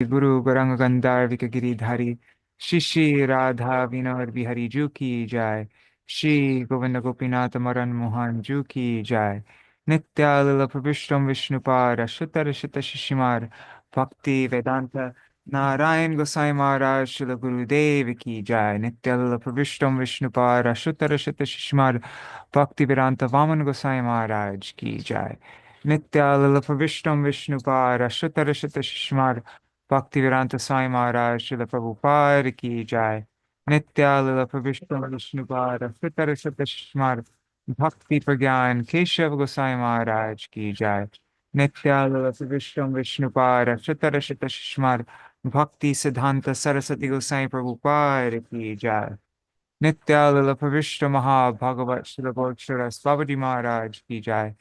गुरु गौरांग गंधार्विक गिरिधारी श्री श्री राधा विनोद बिहारी जू की जाय। श्री गोविंद गोपीनाथ मरन मोहन जू की जाय। नित्यालल प्रविष्टम विष्णुपार शुतर शुत शिशिमार भक्ति वेदांत नारायण गोसाई महाराज श्रील गुरुदेव की जाय। नित्यालल प्रविष्टम विष्णुपार शुतर शुत शिशिमार भक्ति वेदांत वामन गोसाई महाराज की जाय। नित्यालल प्रविष्टम विष्णुपार शुतर शुत शिशिमार Bhaktivedānta Swami Mahārāja Śrīla Prabhupada ki jai. Nitya Prabhishtam Vishnupada Sutara Satashmar Bhakti Pragyan Keshav Gosai Maharaj ki jai. Nitya Prabhishtam Vishnupada Sutara Satashmar Bhakti Siddhanta Saraswati Gosai Prabhupada ki jai. Nitya Prabhishta Maha Bhagavat Śrīla Bhaktivinoda Ṭhākura Maharaj ki jai.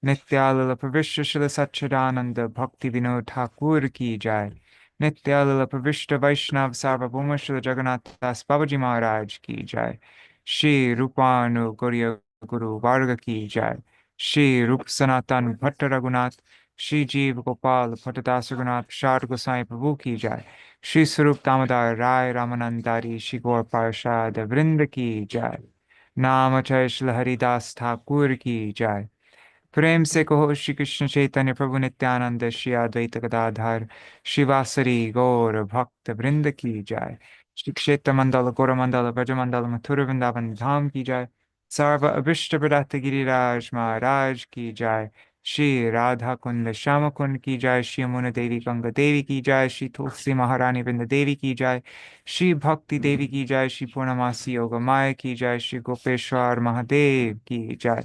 Nitya Prabhishta Śrīla Sajjana-toṣaṇī Bhaktivedānta Ṭhākura ki jai. Nityalila Pravishta Vaishnav Sarvabhauma Śrīla Jagannath Das Babaji Maharaj ki jai. Śrī Rūpānu Gauriya Guru Varga ki jai. Śrī Rup Sanatan Bhatta Raghunath Śrī Jeev Gopal Bhattadas Raghunath Shad Gosai Prabhu ki jai. Śrī Sarup Damodar Rai Ramanandari Śrī Gaur Parshad Vrinda ki jai. Namachay Śrīla Haridas Thakur ki jai. प्रेम से कहो श्री कृष्ण चैतन्य प्रभु नित्यानंद श्री अद्वैत गदाधर शिवासरी गौर भक्त वृंद की जाय। श्री क्षेत्र मंडल गौर मंडल ब्रज मंडल मथुर वृंदावन धाम की जाय। सर्व अभिष्ट प्रदात गिरिराज महाराज की जाय। श्री राधा कुंड श्याम कुंड की जाय। श्री यमुना देवी गंगा देवी की जाय। श्री तुलसी महारानी वृंद देवी की जाय। श्री भक्ति देवी की जाय। श्री पूर्णमासी योग माया की जाय। श्री गोपेश्वर महादेव की जाय।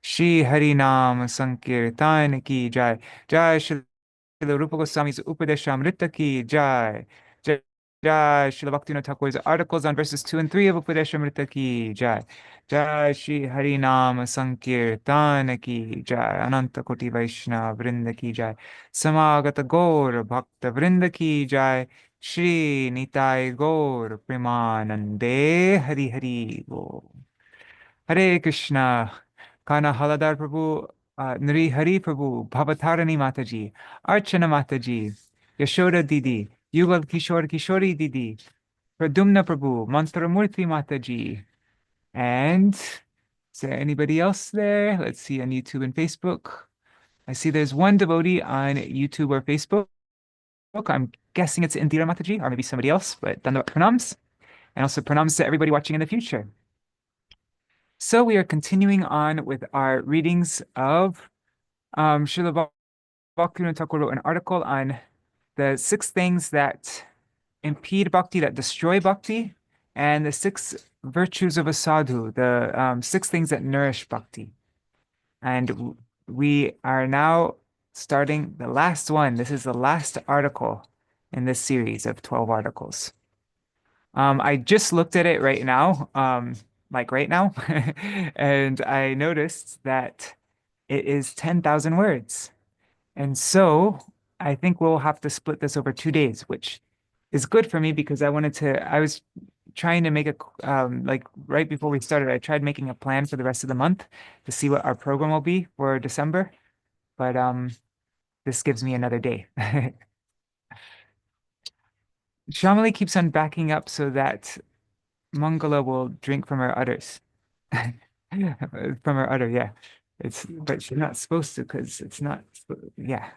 श्री हरि नाम संकीर्तन की जाय। जय श्री रूप गोस्वामी Upadeśāmṛta की जय। जय जय Śrīla Bhaktivinoda Ṭhākura's articles on verses 2 and 3 of Upadeśāmṛta की जय। जय श्री हरि नाम संकीर्तन की जय। अनंत कोटि वैष्णव वृंद की जय। समागत गौर भक्त वृंद की जय। श्री निताय गौर प्रेमानंदे हरि हरि बोल। हरे कृष्णा कान्हा हलाधर प्रभु Nri Hari Prabhu, Bhavatarani Mataji, Archana Mataji, Yashoda Didi, Yugal Kishore Kishori Didi, Pradumna Prabhu, Mantramurthy Mataji. And is there anybody else there? Let's see on YouTube and Facebook. I see there's one devotee on YouTube or Facebook. I'm guessing it's Indira Mataji or maybe somebody else, but Dandavat Pranams. And also pranams to everybody watching in the future. So we are continuing on with our readings of Śrīla Bhaktivinoda Ṭhākura wrote an article on the 6 things that impede bhakti, that destroy bhakti, and the 6 virtues of a sadhu, the 6 things that nourish bhakti. And we are now starting the last one. This is the last article in this series of 12 articles. I just looked at it right now, like right now, and I noticed that it is 10,000 words. And so I think we'll have to split this over 2 days, which is good for me because I was trying to make like right before we started, I tried making a plan for the rest of the month to see what our program will be for December. But this gives me another day. Shamali keeps on backing up so that Mangala will drink from her udders. From her udder, yeah. But she's not supposed to because it's not, yeah,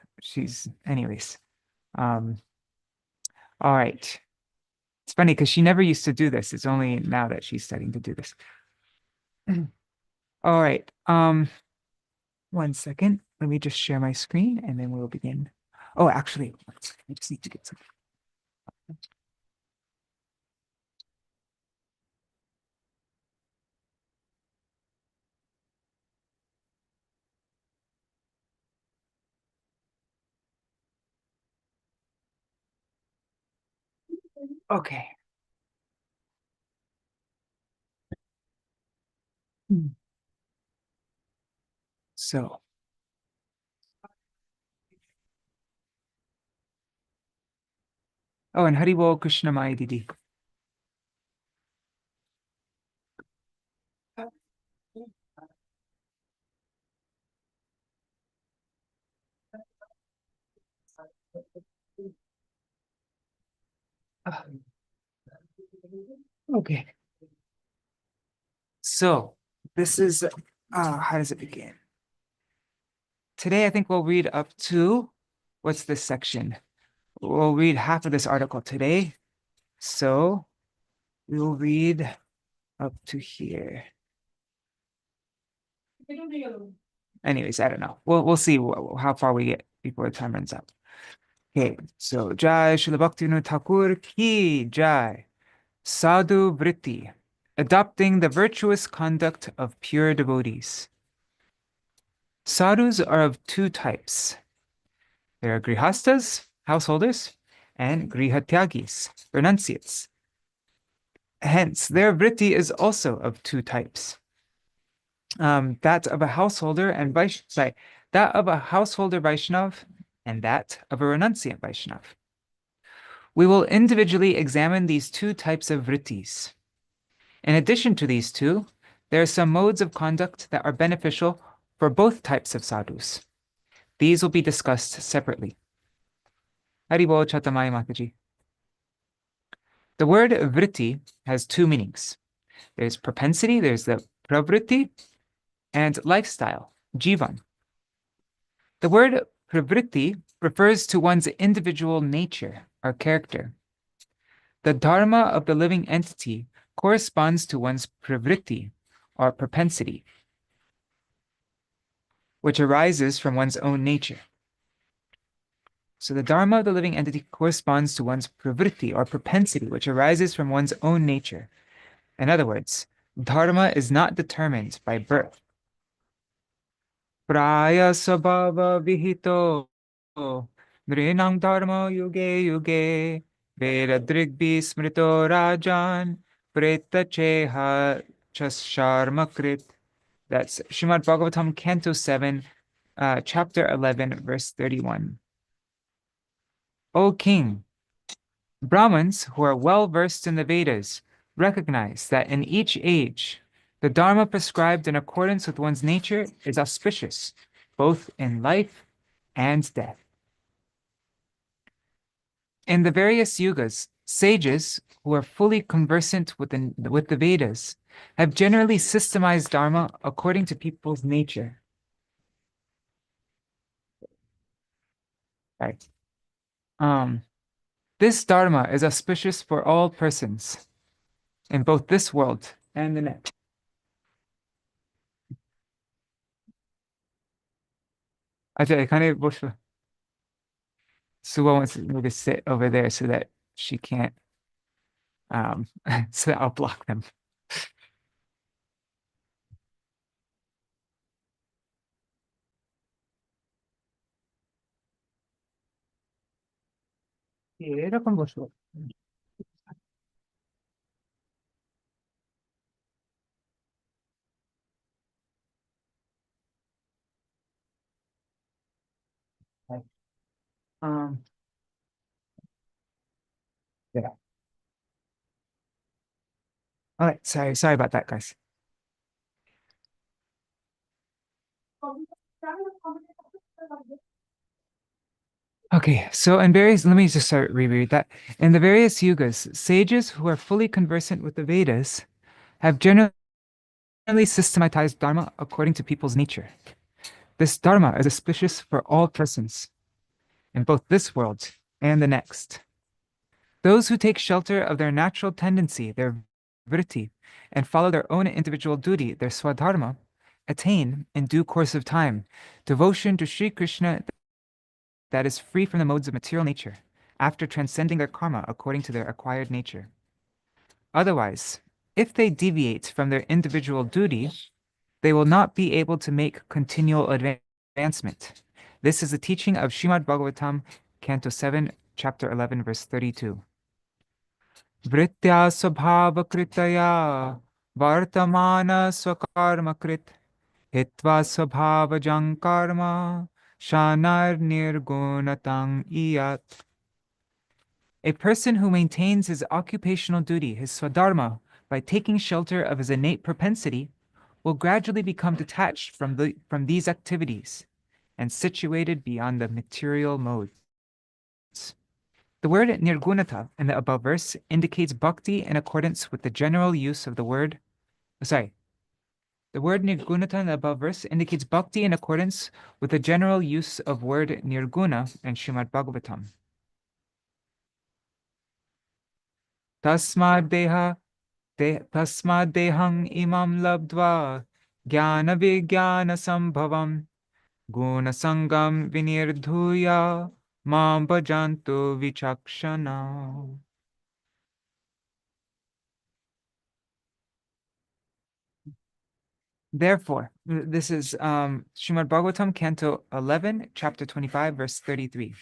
anyways. All right. It's funny because she never used to do this. It's only now that she's starting to do this. All right. 1 second. Let me just share my screen and then we'll begin. Oh, actually, I just need to get something. Okay. So, oh, and Haribol Krishnamaya Didi. Okay. So this is, how does it begin? Today, I think we'll read up to, what's this section? We'll read half of this article today. So we will read up to here. Anyways, I don't know. We'll see how far we get before the time runs out. Okay, so Jai Śrīla Bhaktivinoda Ṭhākura ki Jai. Sadhu Vritti, adopting the virtuous conduct of pure devotees. Sadhus are of two types. There are grihastas, householders, and grihatyagis, renunciates. Hence, their vritti is also of two types. That of a householder and that of a householder Vaishnav and that of a renunciant Vaishnav. We will individually examine these two types of vrittis. In addition to these two, there are some modes of conduct that are beneficial for both types of sadhus. These will be discussed separately. Haribol Chatamai Mataji. The word vritti has two meanings. There's propensity, there's the pravritti, and lifestyle, jivan. The word pravritti refers to one's individual nature or character. The dharma of the living entity corresponds to one's pravritti or propensity, which arises from one's own nature. So the dharma of the living entity corresponds to one's pravritti or propensity, which arises from one's own nature. In other words, dharma is not determined by birth. Praya sabhava vihito nrinam dharma yuge yuge veda drigbi smrito rajan preta cheha chasharmakrit. That's Śrīmad Bhagavatam, Canto 7, Chapter 11, verse 31. O King, Brahmins who are well versed in the Vedas recognize that in each age, the Dharma prescribed in accordance with one's nature is auspicious, both in life and death. In the various yugas, sages who are fully conversant with the Vedas have generally systemized Dharma according to people's nature. Right. This Dharma is auspicious for all persons in both this world and the next. I kind of wish Suwa wants me to sit over there so that she can't, so that I'll block them. এরকম বসো। Right. Um, yeah. All right, sorry about that, guys. Okay, so let me just start reread that. In the various yugas, sages who are fully conversant with the Vedas have generally systematized Dharma according to people's nature. This Dharma is auspicious for all persons in both this world and the next. Those who take shelter of their natural tendency, their vritti, and follow their own individual duty, their swadharma, attain, in due course of time, devotion to Sri Krishna that is free from the modes of material nature, after transcending their karma according to their acquired nature. Otherwise, if they deviate from their individual duty, they will not be able to make continual advancement. This is the teaching of Śrīmad Bhagavatam, Canto 7, Chapter 11, verse 32. Vritya svabhava kritaya vartamana swakarma krit hitva svabhava jankarma shanar nirgunatang iyat. A person who maintains his occupational duty, his swadharma, by taking shelter of his innate propensity, will gradually become detached from these activities and situated beyond the material modes. The word nirgunata in the above verse indicates bhakti in accordance with the general use of the word. The word nirgunata in the above verse indicates bhakti in accordance with the general use of word nirguna in Śrīmad Bhagavatam. Tasmad dehang imam labdva jnana vijnana sambhavam guna sangam vinirdhuya mam bhajantu vichakshana. Therefore, this is Śrīmad Bhagavatam, Canto 11, Chapter 25, verse 33.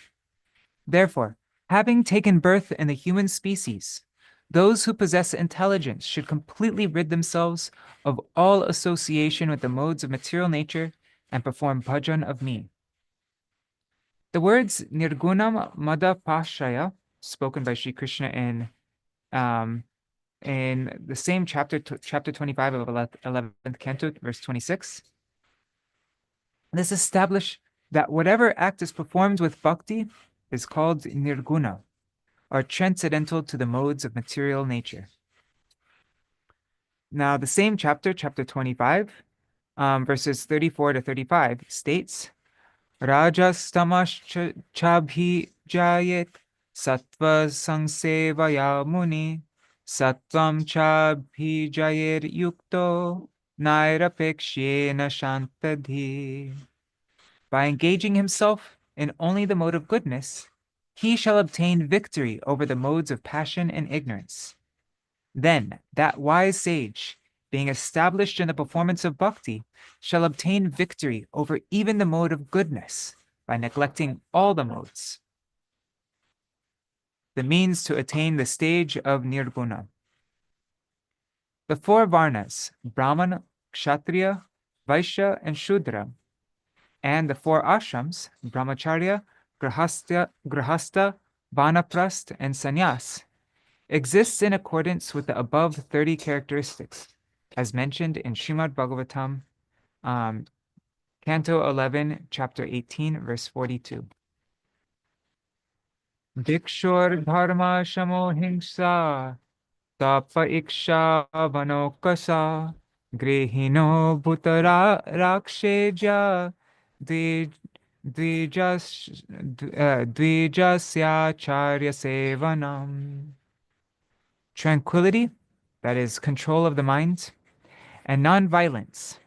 Therefore, having taken birth in the human species, those who possess intelligence should completely rid themselves of all association with the modes of material nature and perform bhajan of me. The words Nirgunam Mada Pashaya, spoken by Sri Krishna in the same chapter 25 of 11th Canto, verse 26, this establish that whatever act is performed with bhakti is called nirguna, or transcendental to the modes of material nature. Now, the same chapter 25, verses 34 to 35, states, Rajas tamash chabhi jayet sattva sangsevaya muni sattvam chabhi jayer yukto nairapekshena shantadhi. By engaging himself in only the mode of goodness, he shall obtain victory over the modes of passion and ignorance. Then that wise sage, being established in the performance of bhakti, shall obtain victory over even the mode of goodness by neglecting all the modes, the means to attain the stage of nirguna. The four varnas, Brahman, Kshatriya, Vaishya, and Shudra, and the four ashrams, Brahmacharya, Grahastha, Vanaprastha, and Sannyas, exists in accordance with the above 30 characteristics, as mentioned in Śrīmad Bhagavatam, Canto 11, Chapter 18, verse 42. Dikshor dharma shamo hingsa, tapa iksha vanokasa, grihino bhutara raksheja, dvijasyacharya sevanam. Tranquility, that is control of the mind, and non-violence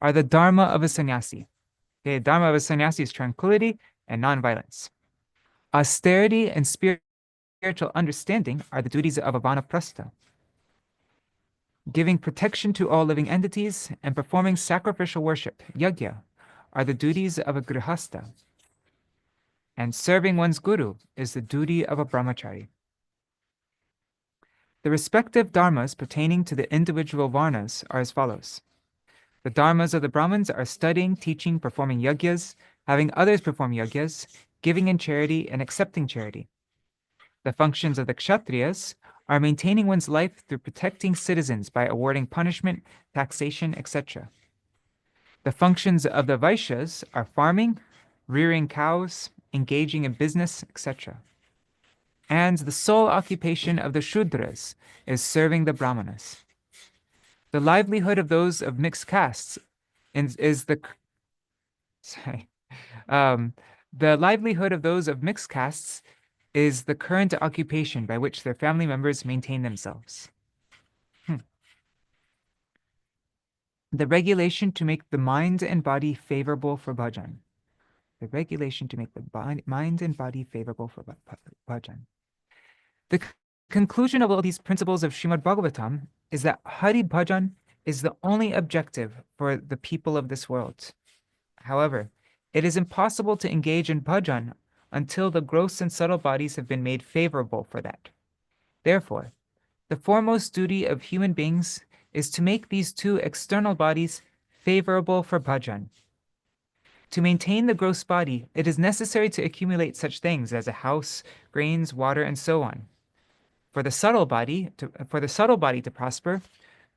are the dharma of a sannyasi. Okay, dharma of a sannyasi is tranquility and non-violence. Austerity and spiritual understanding are the duties of a vanaprastha. Giving protection to all living entities and performing sacrificial worship, yajna, are the duties of a grihastha. And serving one's guru is the duty of a brahmachari. The respective dharmas pertaining to the individual varnas are as follows. The dharmas of the Brahmins are studying, teaching, performing yajnas, having others perform yajnas, giving in charity, and accepting charity. The functions of the Kshatriyas are maintaining one's life through protecting citizens by awarding punishment, taxation, etc. The functions of the Vaishyas are farming, rearing cows, engaging in business, etc. And the sole occupation of the Shudras is serving the Brahmanas. The livelihood of those of mixed castes the livelihood of those of mixed castes is the current occupation by which their family members maintain themselves. The regulation to make the mind and body favorable for bhajan. The regulation to make the mind and body favorable for bhajan. The conclusion of all these principles of Śrīmad Bhagavatam is that Hari Bhajan is the only objective for the people of this world. However, it is impossible to engage in bhajan until the gross and subtle bodies have been made favorable for that. Therefore, the foremost duty of human beings is to make these two external bodies favorable for bhajan. To maintain the gross body, it is necessary to accumulate such things as a house, grains, water, and so on. For the subtle body to prosper,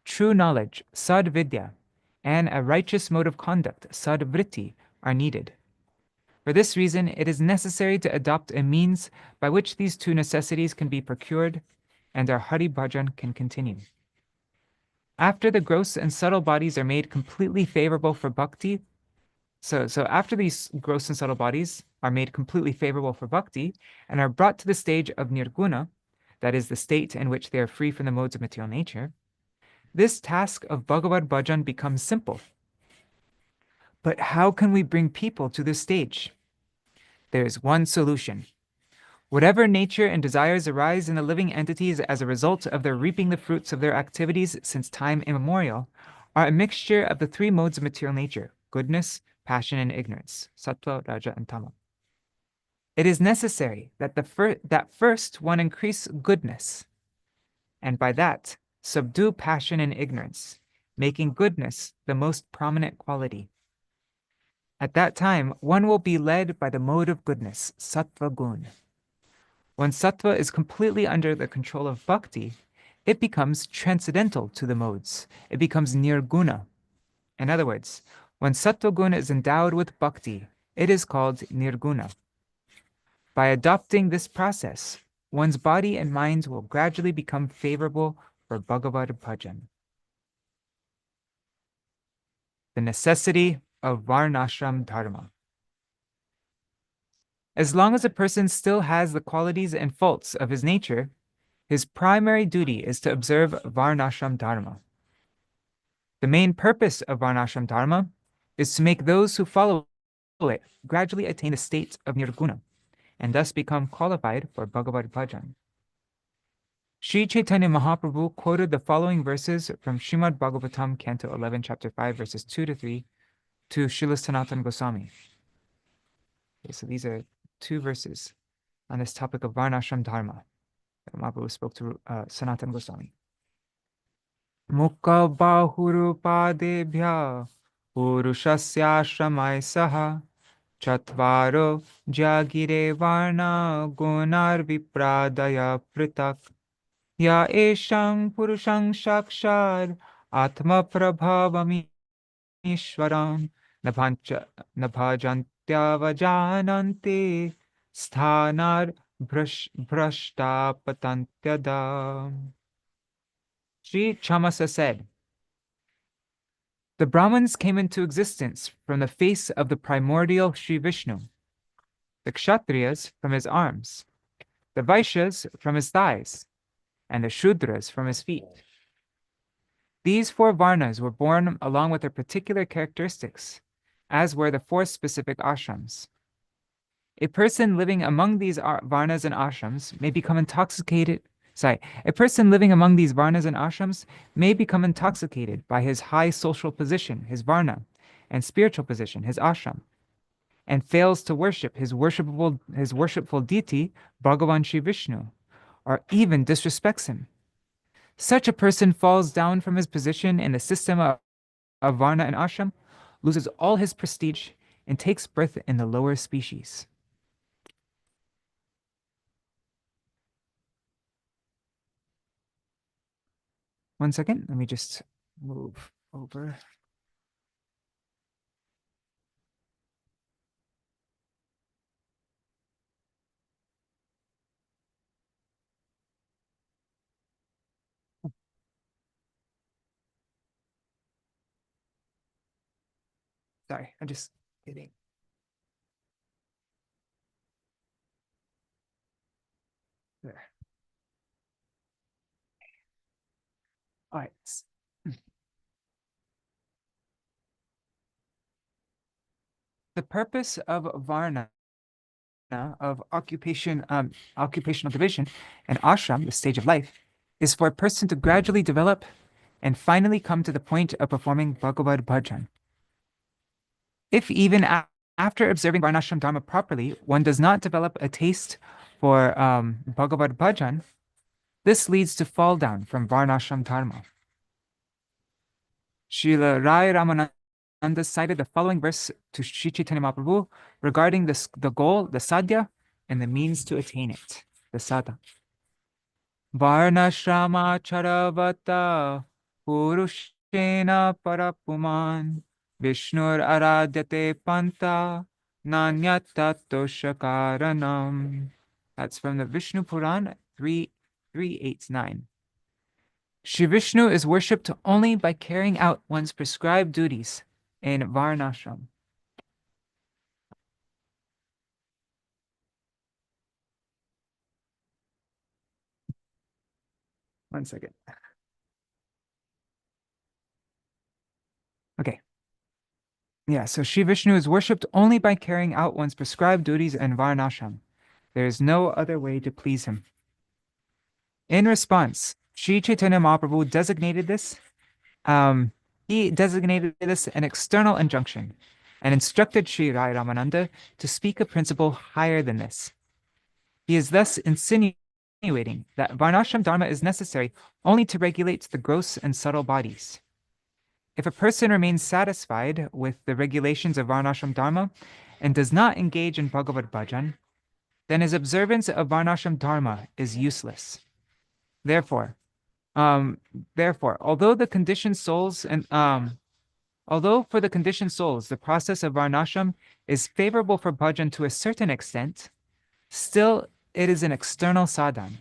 true knowledge, sadvidya, and a righteous mode of conduct, sadvritti, are needed. For this reason, it is necessary to adopt a means by which these two necessities can be procured and our Hari Bhajan can continue. After the gross and subtle bodies are made completely favorable for bhakti, so after these gross and subtle bodies are made completely favorable for bhakti and are brought to the stage of nirguna, that is the state in which they are free from the modes of material nature, this task of Bhagavad Bhajan becomes simple. But how can we bring people to this stage? There is one solution. Whatever nature and desires arise in the living entities as a result of their reaping the fruits of their activities since time immemorial are a mixture of the three modes of material nature, goodness, passion, and ignorance, sattva, raja, and tama. It is necessary that first one increase goodness, and by that subdue passion and ignorance, making goodness the most prominent quality. At that time, one will be led by the mode of goodness, sattva gun. When sattva is completely under the control of bhakti, it becomes transcendental to the modes. It becomes nirguna. In other words, when sattva guna is endowed with bhakti, it is called nirguna. By adopting this process, one's body and mind will gradually become favorable for Bhagavad Bhajan. The necessity of Varnashram Dharma. As long as a person still has the qualities and faults of his nature, his primary duty is to observe Varnashram Dharma. The main purpose of Varnashram Dharma is to make those who follow it gradually attain the state of nirguna, and thus become qualified for Bhagavad Bhajan. Sri Chaitanya Mahaprabhu quoted the following verses from Śrīmad Bhagavatam, Canto 11, Chapter 5, verses 2 to 3, to Śrīla Sanatana Gosvāmī. Okay, so these are two verses on this topic of Varnashram Dharma that Mahaprabhu spoke to Sanatana Gosvāmī. Mukha bahurupadebhya purushasya saha chatvaro jagire varna gunar vipradaya pritak ya esham purushang shakshar atma prabhavami ishwaram nabhajantyavajanante sthanar bhrashtapatantyada. Sri Chamasa said, the Brahmins came into existence from the face of the primordial Sri Vishnu, the Kshatriyas from his arms, the Vaishyas from his thighs, and the Shudras from his feet. These four Varnas were born along with their particular characteristics, as were the four specific ashrams. A person living among these Varnas and ashrams may become intoxicated. A person living among these Varnas and ashrams may become intoxicated by his high social position, his Varna, and spiritual position, his ashram, and fails to worship his worshipful deity, Bhagavan Shri Vishnu, or even disrespects him. Such a person falls down from his position in the system of Varna and ashram, loses all his prestige, and takes birth in the lower species. One second, let me just move over. Sorry, I'm just kidding. There. All right. The purpose of Varna, of occupational division, and ashram, the stage of life, is for a person to gradually develop and finally come to the point of performing Bhagavad Bhajan. If even after observing Varnashram Dharma properly, one does not develop a taste for Bhagavad Bhajan, this leads to fall down from Varnashram Dharma. Srila Rai Ramananda cited the following verse to Sri Chaitanya Mahaprabhu regarding the goal, the sadhya, and the means to attain it, the sadha. Varnashrama charavata purushena parapuman Vishnur aradyate panta nanyata-toṣaṇākaranam. That's from the Vishnu Puran 3.389. Shri Vishnu is worshipped only by carrying out one's prescribed duties in Varnashram. One second. Okay. Yeah, so Shri Vishnu is worshipped only by carrying out one's prescribed duties in Varnashram. There is no other way to please him. In response, Sri Chaitanya Mahaprabhu designated this an external injunction and instructed Sri Rai Ramananda to speak a principle higher than this. He is thus insinuating that Varnashram Dharma is necessary only to regulate the gross and subtle bodies. If a person remains satisfied with the regulations of Varnashram Dharma and does not engage in Bhagavad Bhajan, then his observance of Varnashram Dharma is useless. Therefore, although for the conditioned souls, the process of Varnashram is favorable for bhajan to a certain extent, still it is an external sadhan.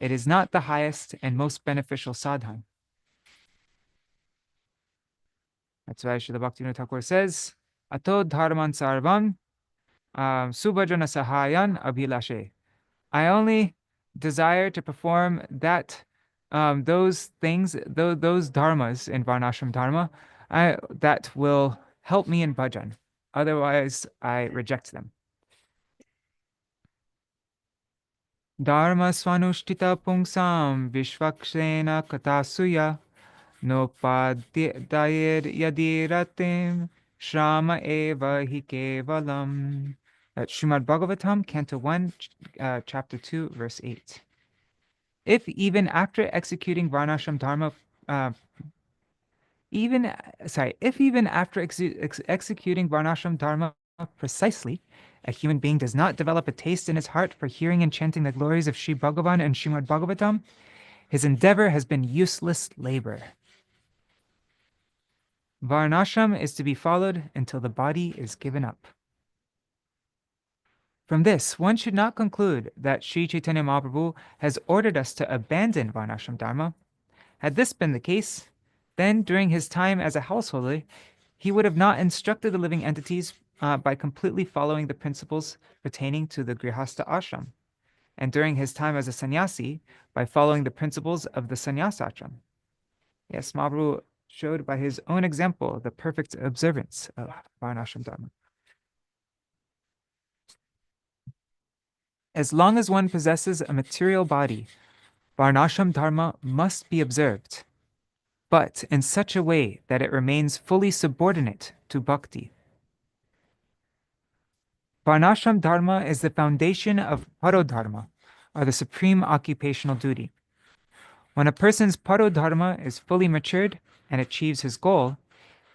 It is not the highest and most beneficial sadhan. That's why Śrīla Bhaktivinoda Ṭhākura says, Ato dharman sarvam subhajana sahayan abhilashe. I only desire to perform those things, those dharmas in Varnashram Dharma, that will help me in bhajan. Otherwise, I reject them. Dharma svanushtita pungsam vishvakshena katasuya nopadhyayir yadiratim shrama eva hi kevalam. That's Śrīmad Bhagavatam, Canto 1, Chapter 2, Verse 8. If even after executing Varnashram Dharma, executing Varnashram Dharma precisely, a human being does not develop a taste in his heart for hearing and chanting the glories of Sri Bhagavan and Śrīmad Bhagavatam, his endeavor has been useless labor. Varnashram is to be followed until the body is given up. From this, one should not conclude that Sri Chaitanya Mahaprabhu has ordered us to abandon Varnashram Dharma. Had this been the case, then during his time as a householder, he would have not instructed the living entities by completely following the principles pertaining to the Grihastha ashram, and during his time as a sannyasi, by following the principles of the sannyasa ashram. Yes, Mahaprabhu showed by his own example the perfect observance of Varnashram Dharma. As long as one possesses a material body, Varnashram Dharma must be observed, but in such a way that it remains fully subordinate to bhakti. Varnashram Dharma is the foundation of Parodharma, or the supreme occupational duty. When a person's Parodharma is fully matured and achieves his goal,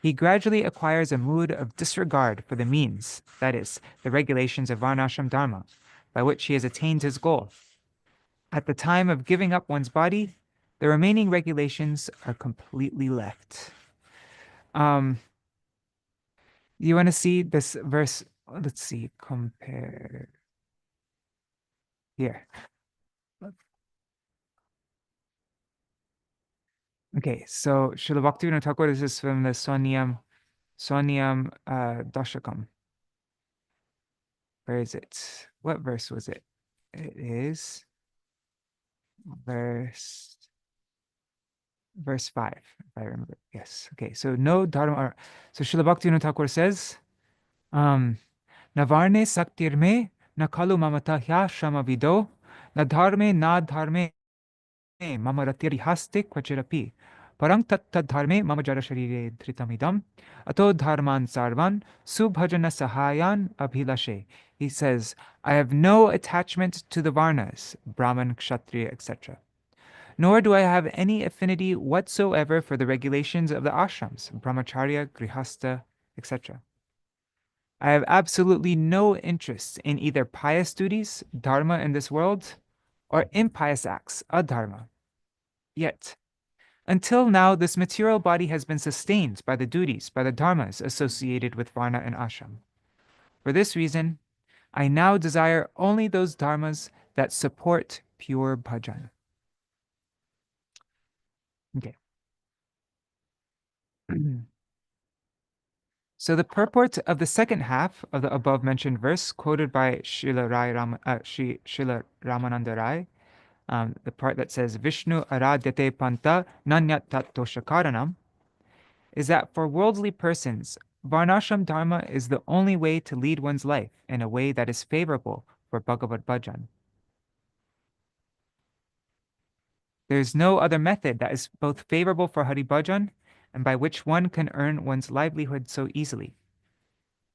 he gradually acquires a mood of disregard for the means, that is, the regulations of Varnashram Dharma, by which he has attained his goal. At the time of giving up one's body, the remaining regulations are completely left. You want to see this verse? Let's see, compare here. Okay, so Śrīla Bhaktivinoda Ṭhākura, this is from the Swanyam Dashakam. Where is it? What verse was it? It is verse 5, if I remember. Yes. Okay, so no dharma. So Śrīla Bhaktivinoda Ṭhākura says, Navarne saktirme na kalu mamata hya shama vido na dharme mama ratiri haste kvachirapi parang tatta dharme mama jara sharire dhritamidam ato dharman sarvan subhajana sahayan abhilashe. He says, I have no attachment to the varnas, Brahman, Kshatriya, etc. Nor do I have any affinity whatsoever for the regulations of the ashrams, Brahmacharya, Grihastha, etc. I have absolutely no interest in either pious duties, dharma in this world, or impious acts, adharma. Yet, until now, this material body has been sustained by the duties, by the dharmas associated with varna and ashram. For this reason, I now desire only those dharmas that support pure bhajan. Okay. So the purport of the second half of the above mentioned verse, quoted by Srila Ramananda Rai, the part that says Vishnu aradyate panta nanyat tattosha, is that for worldly persons, Varnashram Dharma is the only way to lead one's life in a way that is favorable for Bhagavad Bhajan. There is no other method that is both favorable for Hari Bhajan and by which one can earn one's livelihood so easily.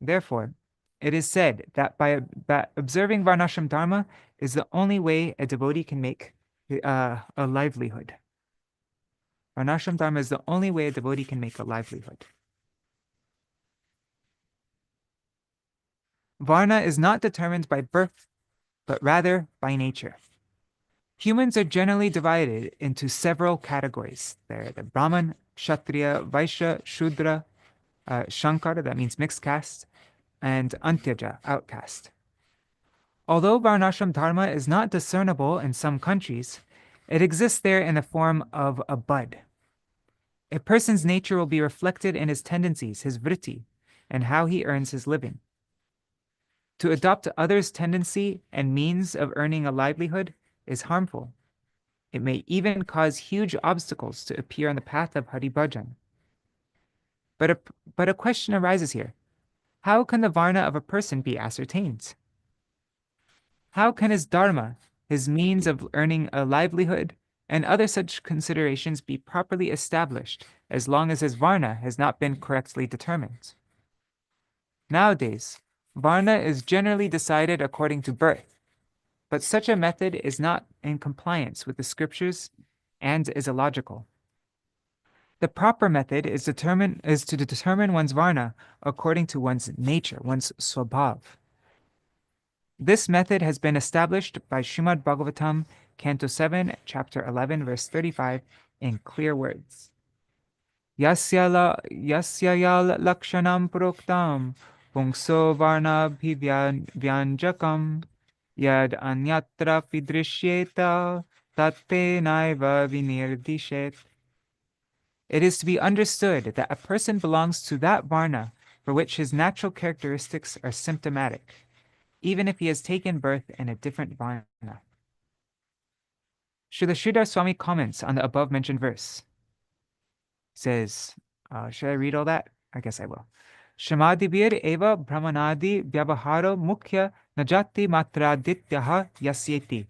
Therefore, it is said that that observing Varnashram Dharma is the only way a devotee can make a livelihood. Varnashram Dharma is the only way a devotee can make a livelihood. Varna is not determined by birth, but rather by nature. Humans are generally divided into several categories. They're the Brahman, Kshatriya, Vaishya, Shudra, Shankara, that means mixed caste, and Antyaja, outcast. Although Varnashram Dharma is not discernible in some countries, it exists there in the form of a bud. A person's nature will be reflected in his tendencies, his vritti, and how he earns his living. To adopt others' tendency and means of earning a livelihood is harmful. It may even cause huge obstacles to appear on the path of Hari Bhajan. But a question arises here. How can the varna of a person be ascertained? How can his dharma, his means of earning a livelihood, and other such considerations be properly established as long as his varna has not been correctly determined? Nowadays, varna is generally decided according to birth, but such a method is not in compliance with the scriptures and is illogical. The proper method is to determine one's varna according to one's nature, one's swabhav. This method has been established by Śrīmad Bhagavatam, Canto 7, Chapter 11, verse 35, in clear words. Yasyayal lakshanam proktam pungso varna bhivyanjakam yad anyatra pidrishyeta tatte naiva vinirdishet. It is to be understood that a person belongs to that varna for which his natural characteristics are symptomatic, even if he has taken birth in a different varna. Srila Sridhar Swami comments on the above mentioned verse. He says, should I read all that? I guess I will. Shamadibir eva brahmanadi vyavaharo mukhya najati matradityaha yasyeti.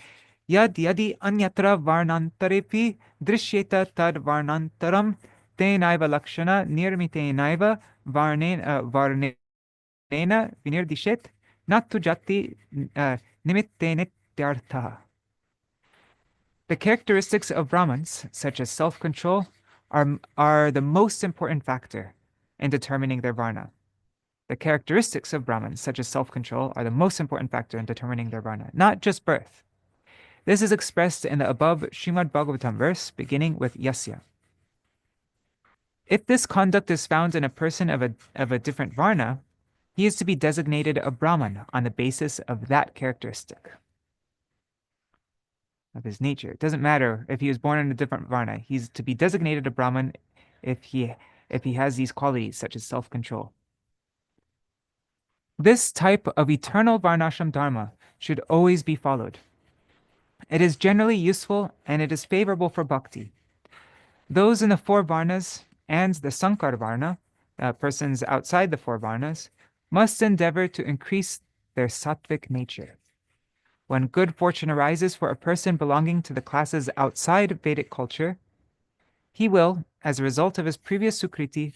Yad yadi anyatra varnantarepi drishyeta tad varnantaram tenaiva lakshana nirmitenaiva varnena vinirdishet natu jati nimittenityartha. The characteristics of Brahmans, such as self-control, are the most important factor in determining their varna. The characteristics of Brahmans, such as self-control, are the most important factor in determining their varna, not just birth. This is expressed in the above Śrīmad Bhagavatam verse, beginning with Yasya. If this conduct is found in a person of a different varna, he is to be designated a Brahman on the basis of that characteristic of his nature. It doesn't matter if he was born in a different varna. He's to be designated a Brahman if he has these qualities, such as self-control. This type of eternal varnashram dharma should always be followed. It is generally useful and it is favorable for bhakti. Those in the four varnas and the sankar varna, persons outside the four varnas, must endeavor to increase their sattvic nature. When good fortune arises for a person belonging to the classes outside Vedic culture, he will, as a result of his previous sukriti,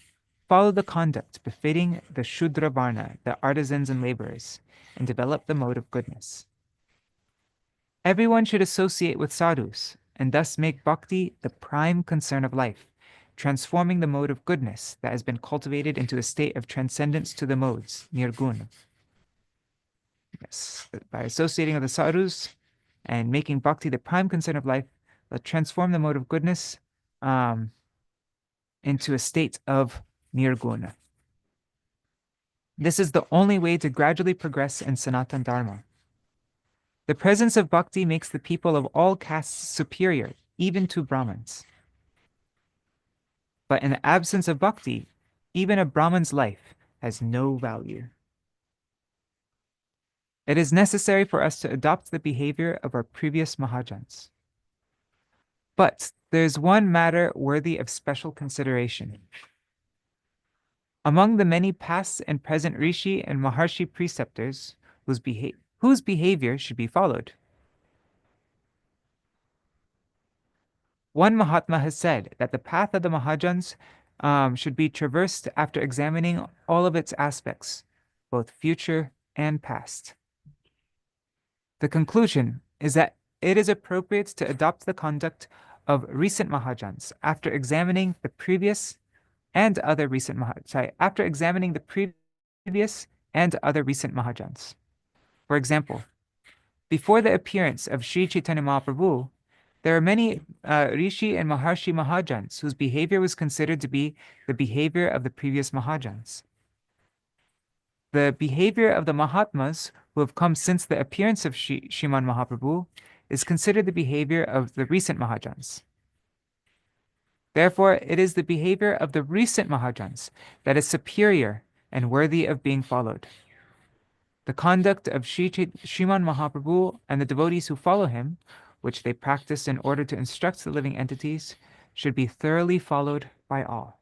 follow the conduct befitting the Shudra Varna, the artisans and laborers, and develop the mode of goodness. Everyone should associate with sadhus, and thus make bhakti the prime concern of life, transforming the mode of goodness that has been cultivated into a state of transcendence to the modes, nirguna. Yes, by associating with the sadhus and making bhakti the prime concern of life, let's transform the mode of goodness into a state of nirguna. This is the only way to gradually progress in Sanatana Dharma. The presence of bhakti makes the people of all castes superior, even to Brahmins. But in the absence of bhakti, even a Brahman's life has no value. It is necessary for us to adopt the behavior of our previous Mahājans. But there is one matter worthy of special consideration. Among the many past and present Rishi and Maharshi preceptors whose behavior should be followed, one Mahatma has said that the path of the Mahājans should be traversed after examining all of its aspects, both future and past. The conclusion is that it is appropriate to adopt the conduct of recent Mahājans after examining the previous and other recent Mahājans. For example, before the appearance of Sri Chaitanya Mahaprabhu, there are many Rishi and Maharshi Mahājans whose behavior was considered to be the behavior of the previous Mahājans. The behavior of the Mahatmas who have come since the appearance of Sriman Mahaprabhu is considered the behavior of the recent Mahājans. Therefore, it is the behavior of the recent Mahājans that is superior and worthy of being followed. The conduct of Sriman Mahaprabhu and the devotees who follow him, which they practice in order to instruct the living entities, should be thoroughly followed by all.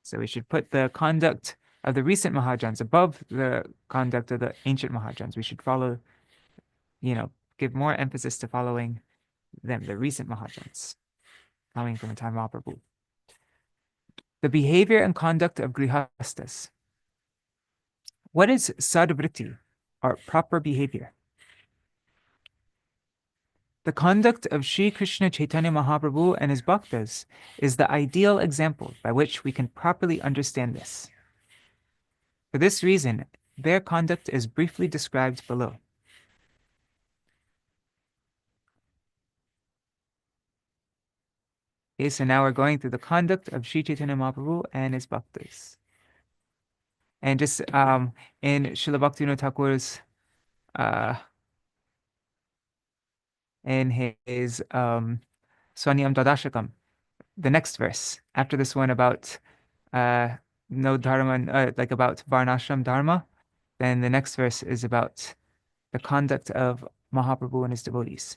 So we should put the conduct of the recent Mahājans above the conduct of the ancient Mahājans. We should follow, give more emphasis to following them, the recent Mahājans, coming from the time of Mahaprabhu. The behavior and conduct of Grihastas. What is sadvritti, or proper behavior? The conduct of Sri Krishna Chaitanya Mahaprabhu and his bhaktas is the ideal example by which we can properly understand this. For this reason, their conduct is briefly described below. Okay, so now we're going through the conduct of Sri Chaitanya Mahaprabhu and his bhaktas. And just in Śrīla Bhaktivinoda Ṭhākura's in his Swanyam Dadashakam, the next verse after this one about no dharma, like about varnashram dharma, then the next verse is about the conduct of Mahaprabhu and his devotees.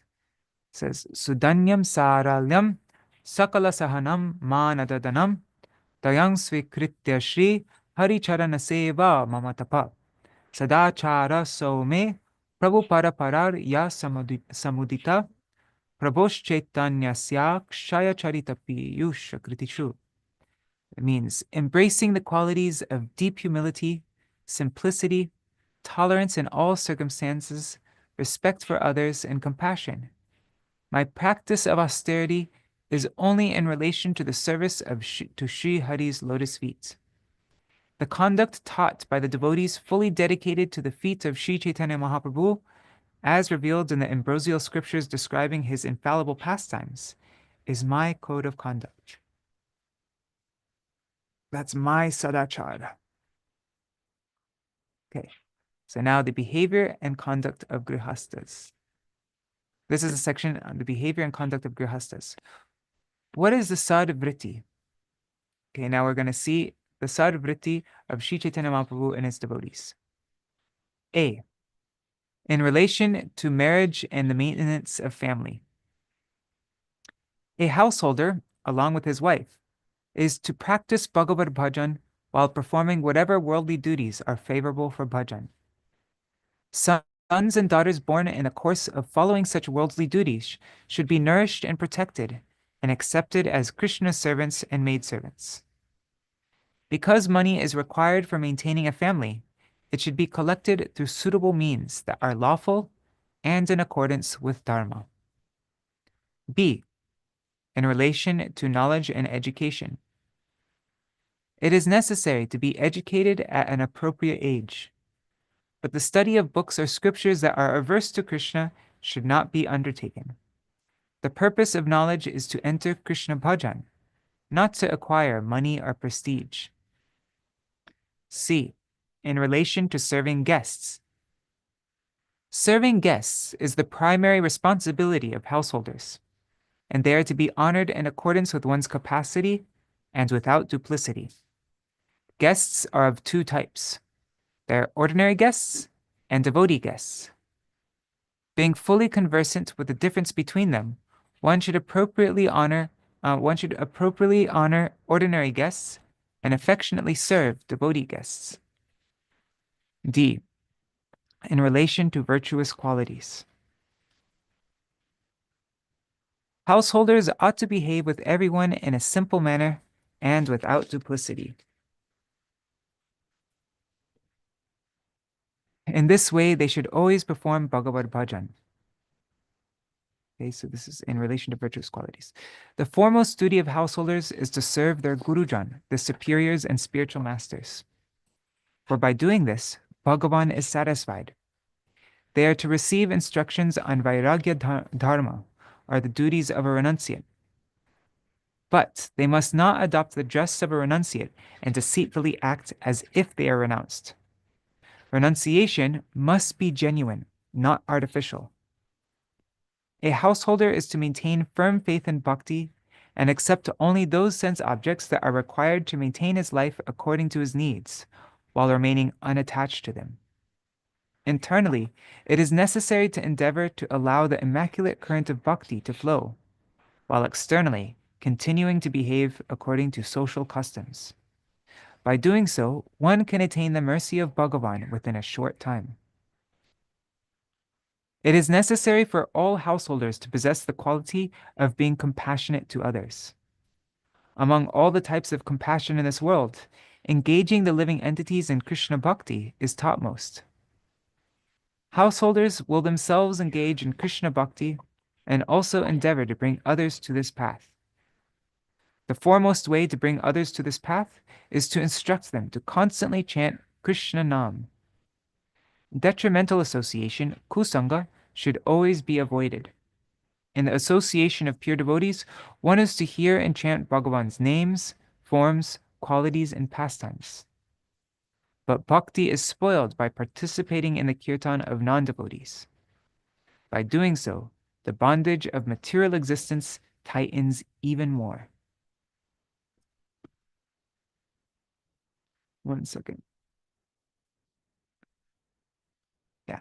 It says, Sudanyam saralyam sakala sahanam manadadanam dayang svikritya shri haricharana seva mamatapa sadachara some Prabhu Paraparar Ya Samudita Prabhosh Chaitanya Syak Shaya Charita Piyusha Kritishu. It means embracing the qualities of deep humility, simplicity, tolerance in all circumstances, respect for others, and compassion. My practice of austerity is only in relation to the service to Sri Hari's lotus feet. The conduct taught by the devotees fully dedicated to the feet of Sri Chaitanya Mahaprabhu, as revealed in the ambrosial scriptures describing his infallible pastimes, is my code of conduct. That's my sadachara. Okay, so now the behavior and conduct of grihastas. This is a section on the behavior and conduct of grihastas. What is the sadvritti? Okay, now we're going to see the sadvritti of Sri Chaitanya Mahaprabhu and his devotees. A. In relation to marriage and the maintenance of family. A householder, along with his wife, is to practice Bhagavad Bhajan while performing whatever worldly duties are favorable for bhajan. Sons and daughters born in a course of following such worldly duties should be nourished and protected and accepted as Krishna's servants and maidservants. Because money is required for maintaining a family, it should be collected through suitable means that are lawful and in accordance with Dharma. B. In relation to knowledge and education. It is necessary to be educated at an appropriate age, but the study of books or scriptures that are averse to Krishna should not be undertaken. The purpose of knowledge is to enter Krishna bhajan, not to acquire money or prestige. C. In relation to serving guests. Serving guests is the primary responsibility of householders, and they are to be honored in accordance with one's capacity and without duplicity. Guests are of two types. There are ordinary guests and devotee guests. Being fully conversant with the difference between them, one should appropriately honor ordinary guests and affectionately serve devotee guests. D. In relation to virtuous qualities. Householders ought to behave with everyone in a simple manner and without duplicity. In this way, they should always perform Bhagavad Bhajan. Okay, so this is in relation to virtuous qualities. The foremost duty of householders is to serve their Gurujan, the superiors and spiritual masters. For by doing this, Bhagavan is satisfied. They are to receive instructions on Vairagya Dharma, or the duties of a renunciate. But they must not adopt the dress of a renunciate and deceitfully act as if they are renounced. Renunciation must be genuine, not artificial. A householder is to maintain firm faith in bhakti and accept only those sense objects that are required to maintain his life according to his needs, while remaining unattached to them. Internally, it is necessary to endeavor to allow the immaculate current of bhakti to flow, while externally continuing to behave according to social customs. By doing so, one can attain the mercy of Bhagavan within a short time. It is necessary for all householders to possess the quality of being compassionate to others. Among all the types of compassion in this world, engaging the living entities in Krishna Bhakti is topmost. Householders will themselves engage in Krishna Bhakti and also endeavor to bring others to this path. The foremost way to bring others to this path is to instruct them to constantly chant Krishna Nam. Detrimental association, kusanga, should always be avoided. In the association of pure devotees, one is to hear and chant Bhagavan's names, forms, qualities, and pastimes. But bhakti is spoiled by participating in the kirtan of non-devotees. By doing so, the bondage of material existence tightens even more. One second. Yeah.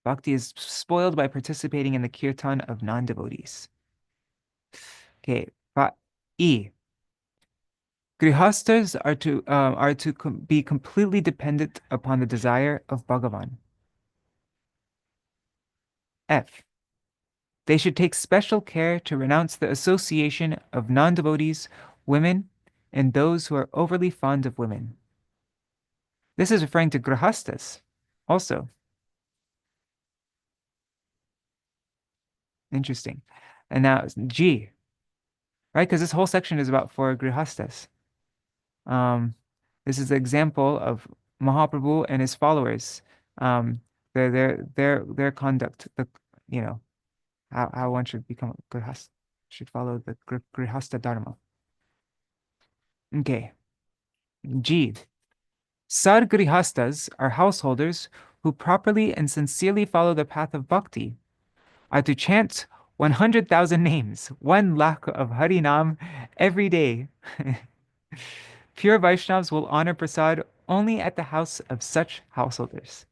Bhakti is spoiled by participating in the kirtan of non-devotees. Okay, E. Grihastas are to be completely dependent upon the desire of Bhagavan. F. They should take special care to renounce the association of non-devotees, women, and those who are overly fond of women. This is referring to grihastas also. Interesting. And now G, right? Because this whole section is about for grihastas. This is an example of Mahaprabhu and his followers. Their conduct, how one should become grihasta, should follow the grihasta dharma. Okay. G. Sargrihastas are householders who properly and sincerely follow the path of bhakti, are to chant 100,000 names, 1 lakh of Harinam every day. Pure Vaishnavas will honor prasad only at the house of such householders.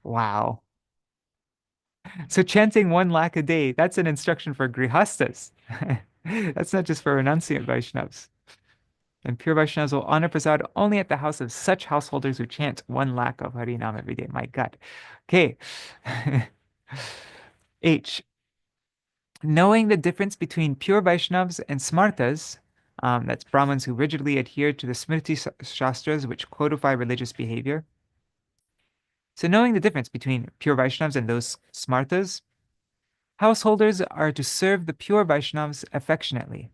Wow. So chanting 1 lakh a day, that's an instruction for grihastas. That's not just for renunciant Vaishnavas. And pure Vaishnavas will honor prasad only at the house of such householders who chant 1 lakh of Harinam every day. My God. Okay. H. Knowing the difference between pure Vaishnavas and Smartas, that's Brahmins who rigidly adhere to the Smriti Shastras which codify religious behavior. So knowing the difference between pure Vaishnavas and those Smartas, householders are to serve the pure Vaishnavas affectionately.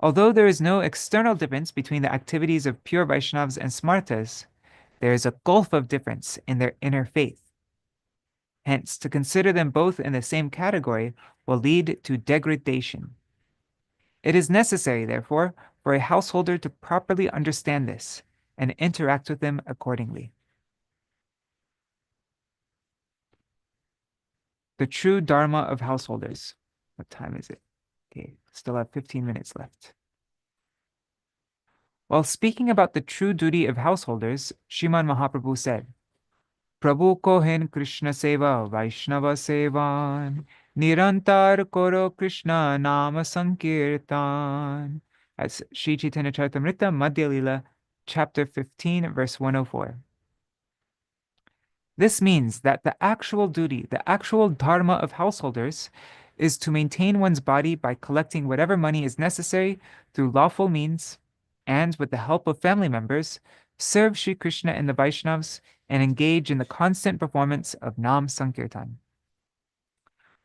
Although there is no external difference between the activities of pure Vaishnavas and Smartas, there is a gulf of difference in their inner faith. Hence, to consider them both in the same category will lead to degradation. It is necessary, therefore, for a householder to properly understand this and interact with them accordingly. The true dharma of householders. What time is it? Okay, still have 15 minutes left. While speaking about the true duty of householders, Srimad Mahaprabhu said, Prabhu ko hin Krishna seva Vaishnava sevan, Nirantar koro Krishna nama sankirtan. That's Śrī Sajjana-toṣaṇī Madhya Lila, chapter 15, verse 104. This means that the actual duty, the actual dharma of householders is to maintain one's body by collecting whatever money is necessary through lawful means and, with the help of family members, serve Sri Krishna and the Vaishnavas and engage in the constant performance of Nam Sankirtan.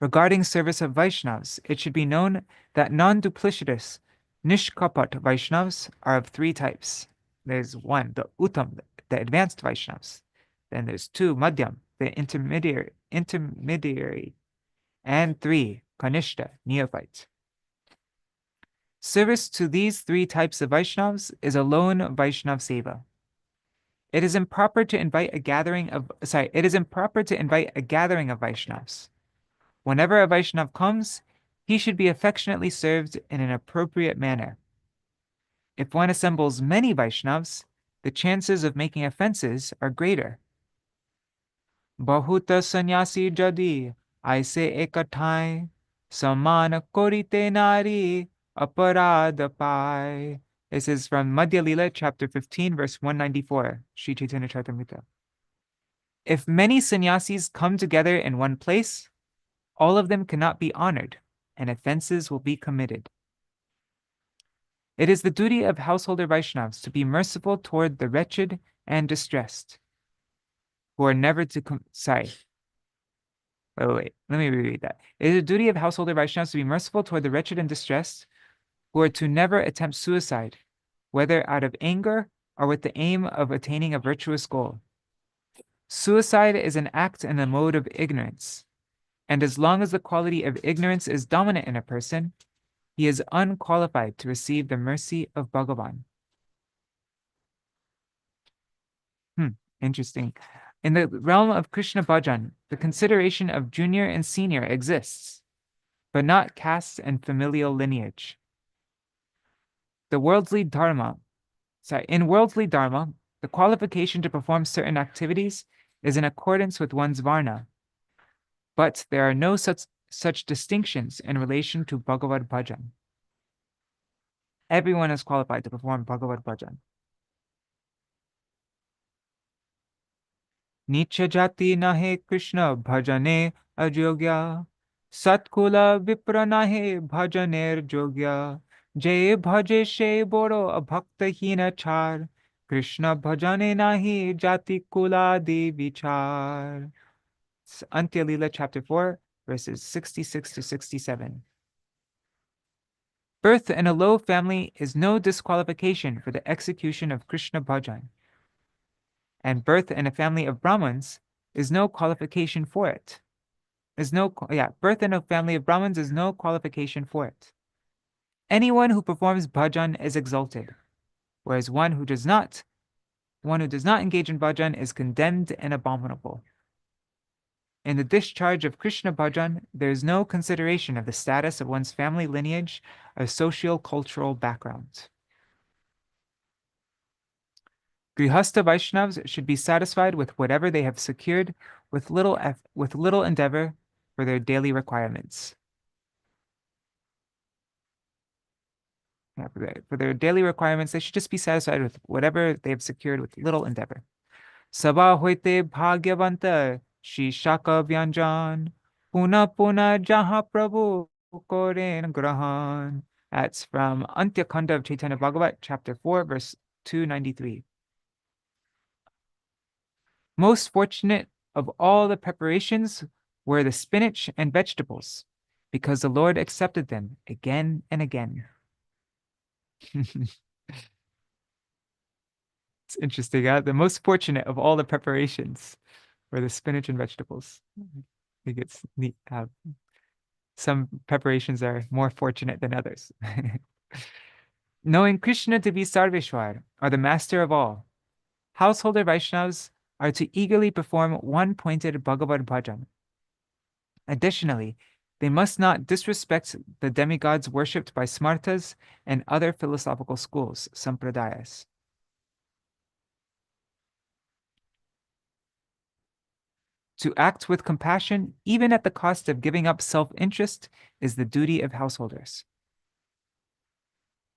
Regarding service of Vaishnavas, it should be known that non-duplicitous Nishkapat Vaishnavas are of three types. There's one, the Uttam, the advanced Vaishnavas. Then there's two, Madhyam, the intermediary, and three, Kanishta, neophyte. Service to these three types of Vaishnavas is alone Vaishnav Seva. It is improper to invite a gathering of Vaishnavas. Whenever a Vaishnav comes, he should be affectionately served in an appropriate manner. If one assembles many Vaishnavas, the chances of making offenses are greater. Bahuta sannyasi jadi aise ekathai samana korite nari aparada pai. This is from Madhya Lila, chapter 15, verse 194, Śrī Chaitanya Charitamrita. If many sannyasis come together in one place, all of them cannot be honored, and offenses will be committed. It is the duty of householder Vaishnavas to be merciful toward the wretched and distressed, who are never to Wait, let me reread that. It is the duty of householder Vaishnavas to be merciful toward the wretched and distressed, who are to never attempt suicide, whether out of anger or with the aim of attaining a virtuous goal. Suicide is an act and a mode of ignorance, and as long as the quality of ignorance is dominant in a person, he is unqualified to receive the mercy of Bhagavan. Interesting. In the realm of Krishna bhajan, the consideration of junior and senior exists, but not caste and familial lineage. In worldly dharma, the qualification to perform certain activities is in accordance with one's varna, but there are no such distinctions in relation to Bhagavad bhajan. Everyone is qualified to perform Bhagavad bhajan. Nicha jati nahe Krishna bhajane ajogya, satkula vipra nahe bhajaner jogya, jay bhaje she boro abhakta hina char, Krishna bhajane nahi jati kula di vichar. Antya Lila, chapter 4, verses 66 to 67. Birth in a low family is no disqualification for the execution of Krishna bhajan, and birth in a family of Brahmins is no qualification for it. Birth in a family of Brahmins is no qualification for it. Anyone who performs bhajan is exalted, whereas one who does not engage in bhajan is condemned and abominable. In the discharge of Krishna bhajan, there is no consideration of the status of one's family lineage or socio-cultural background. Grihastha Vaishnavas should be satisfied with whatever they have secured with little endeavor for their daily requirements. For their daily requirements, they should just be satisfied with whatever they have secured with little endeavor. Sabha hoite bhagyavanta Shri Shaka Vyanjan Puna Puna Jaha Prabhu Koren Grahan. That's from Antya Khanda of Chaitanya Bhagavat, chapter 4, verse 293. Most fortunate of all the preparations were the spinach and vegetables, because the Lord accepted them again and again. It's interesting, huh? The most fortunate of all the preparations were the spinach and vegetables. I think it's neat. Some preparations are more fortunate than others. Knowing Krishna to be Sarveshwar, or the master of all, householder Vaishnavas are to eagerly perform one-pointed Bhagavad bhajan. Additionally, they must not disrespect the demigods worshipped by Smartas and other philosophical schools, sampradayas. To act with compassion, even at the cost of giving up self-interest, is the duty of householders.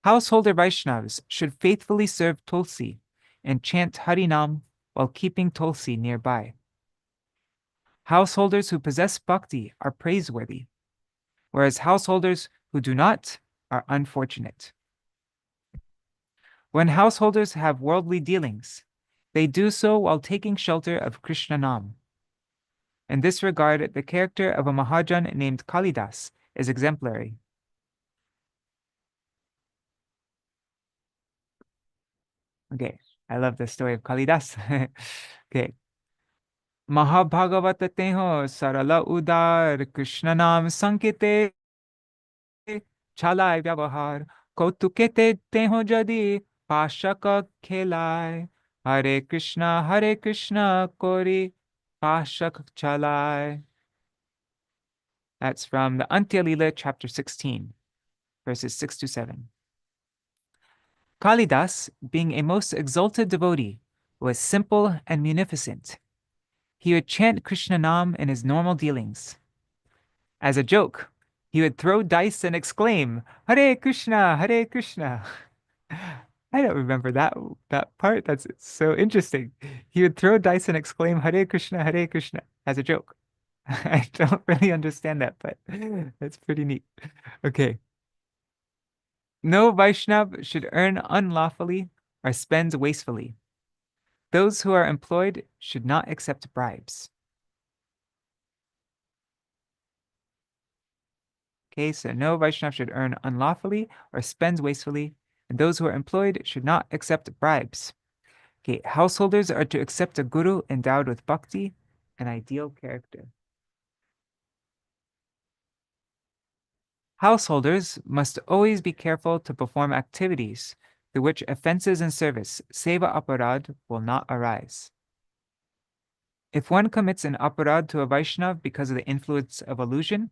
Householder Vaishnavas should faithfully serve Tulsi and chant Harinam while keeping Tulsi nearby. Householders who possess bhakti are praiseworthy, whereas householders who do not are unfortunate. When householders have worldly dealings, they do so while taking shelter of Krishna Nam. In this regard, the character of a Mahajan named Kalidas is exemplary. Okay, I love the story of Kalidas. Okay. Mahabhagavata teho sarala udar Krishna Nam sankite chalai vyavahar kautukete teho jadi pashaka khelai Hare Krishna kori pashak chalai. That's from the Antya Lila, chapter 16, verses 6 to 7. Kalidas, being a most exalted devotee, was simple and munificent. He would chant Krishna Nam in his normal dealings. As a joke, he would throw dice and exclaim, Hare Krishna, Hare Krishna. I don't remember that part. That's so interesting. He would throw dice and exclaim, Hare Krishna, as a joke. I don't really understand that, but that's pretty neat. Okay. No Vaishnav should earn unlawfully or spend wastefully. Those who are employed should not accept bribes. Okay, so no Vaishnav should earn unlawfully or spend wastefully, and those who are employed should not accept bribes. Okay, householders are to accept a guru endowed with bhakti, an ideal character. Householders must always be careful to perform activities through which offenses in service, seva aparad, will not arise. If one commits an aparad to a Vaishnav because of the influence of illusion,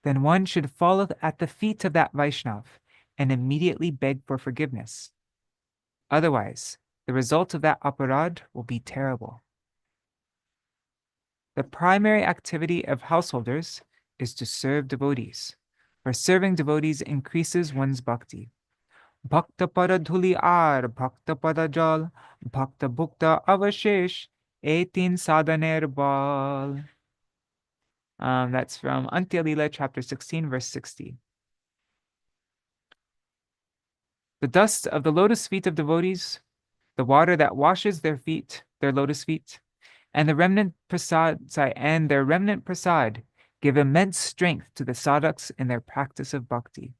then one should fall at the feet of that Vaishnav and immediately beg for forgiveness. Otherwise, the result of that aparad will be terrible. The primary activity of householders is to serve devotees, for serving devotees increases one's bhakti. Bhakta pada dhuli ar, bhakta pada jal, bhakta bhukta avashesh, etin sadhaner bal. That's from Antya Lila, chapter 16, verse 60. The dust of the lotus feet of devotees, the water that washes their feet, their lotus feet, and their remnant prasad give immense strength to the sadhaks in their practice of bhakti.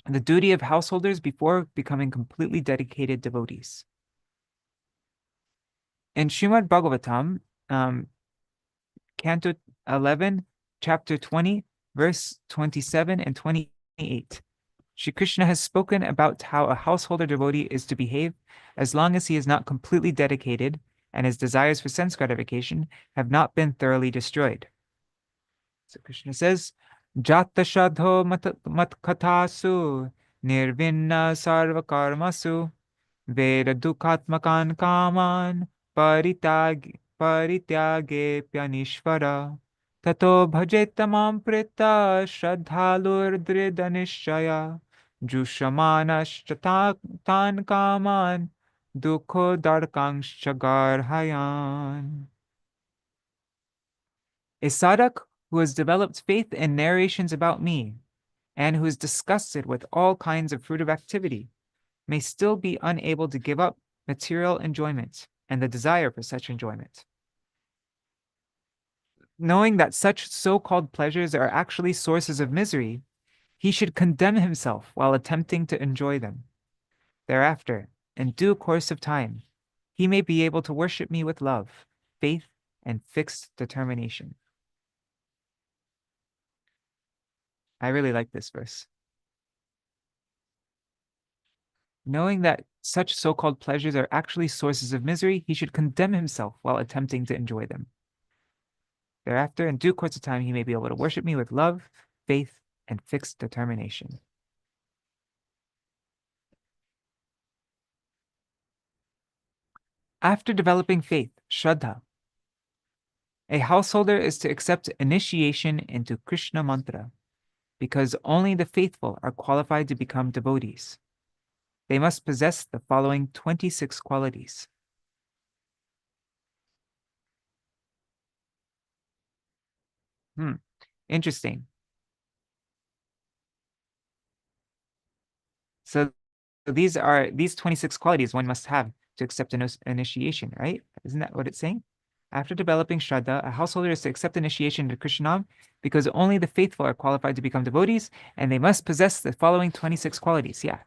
The duty of householders before becoming completely dedicated devotees. In Śrīmad Bhagavatam, Canto 11, chapter 20, verse 27 and 28, Shri Krishna has spoken about how a householder devotee is to behave as long as he is not completely dedicated and his desires for sense gratification have not been thoroughly destroyed. So Krishna says, Jata shadho mat kathasu nirvinna sarva karmasu veda dukhatmakan kaman parityage pyanishvara tato bhajetamam prita shraddhalur dridhanishaya jushamanash kaman dukho darkangshagarhayan. A sadhak who has developed faith in narrations about me and who is disgusted with all kinds of fruitive activity may still be unable to give up material enjoyment and the desire for such enjoyment. Knowing that such so-called pleasures are actually sources of misery, he should condemn himself while attempting to enjoy them. Thereafter, in due course of time, he may be able to worship me with love, faith, and fixed determination. I really like this verse. Knowing that such so-called pleasures are actually sources of misery, he should condemn himself while attempting to enjoy them. Thereafter, in due course of time, he may be able to worship me with love, faith, and fixed determination. After developing faith, Shraddha, a householder is to accept initiation into Krishna mantra, because only the faithful are qualified to become devotees. They must possess the following 26 qualities. Interesting. So these 26 qualities one must have to accept initiation, right? Isn't that what it's saying? After developing Shraddha, a householder is to accept initiation into Krishnam because only the faithful are qualified to become devotees, and they must possess the following 26 qualities. Yeah.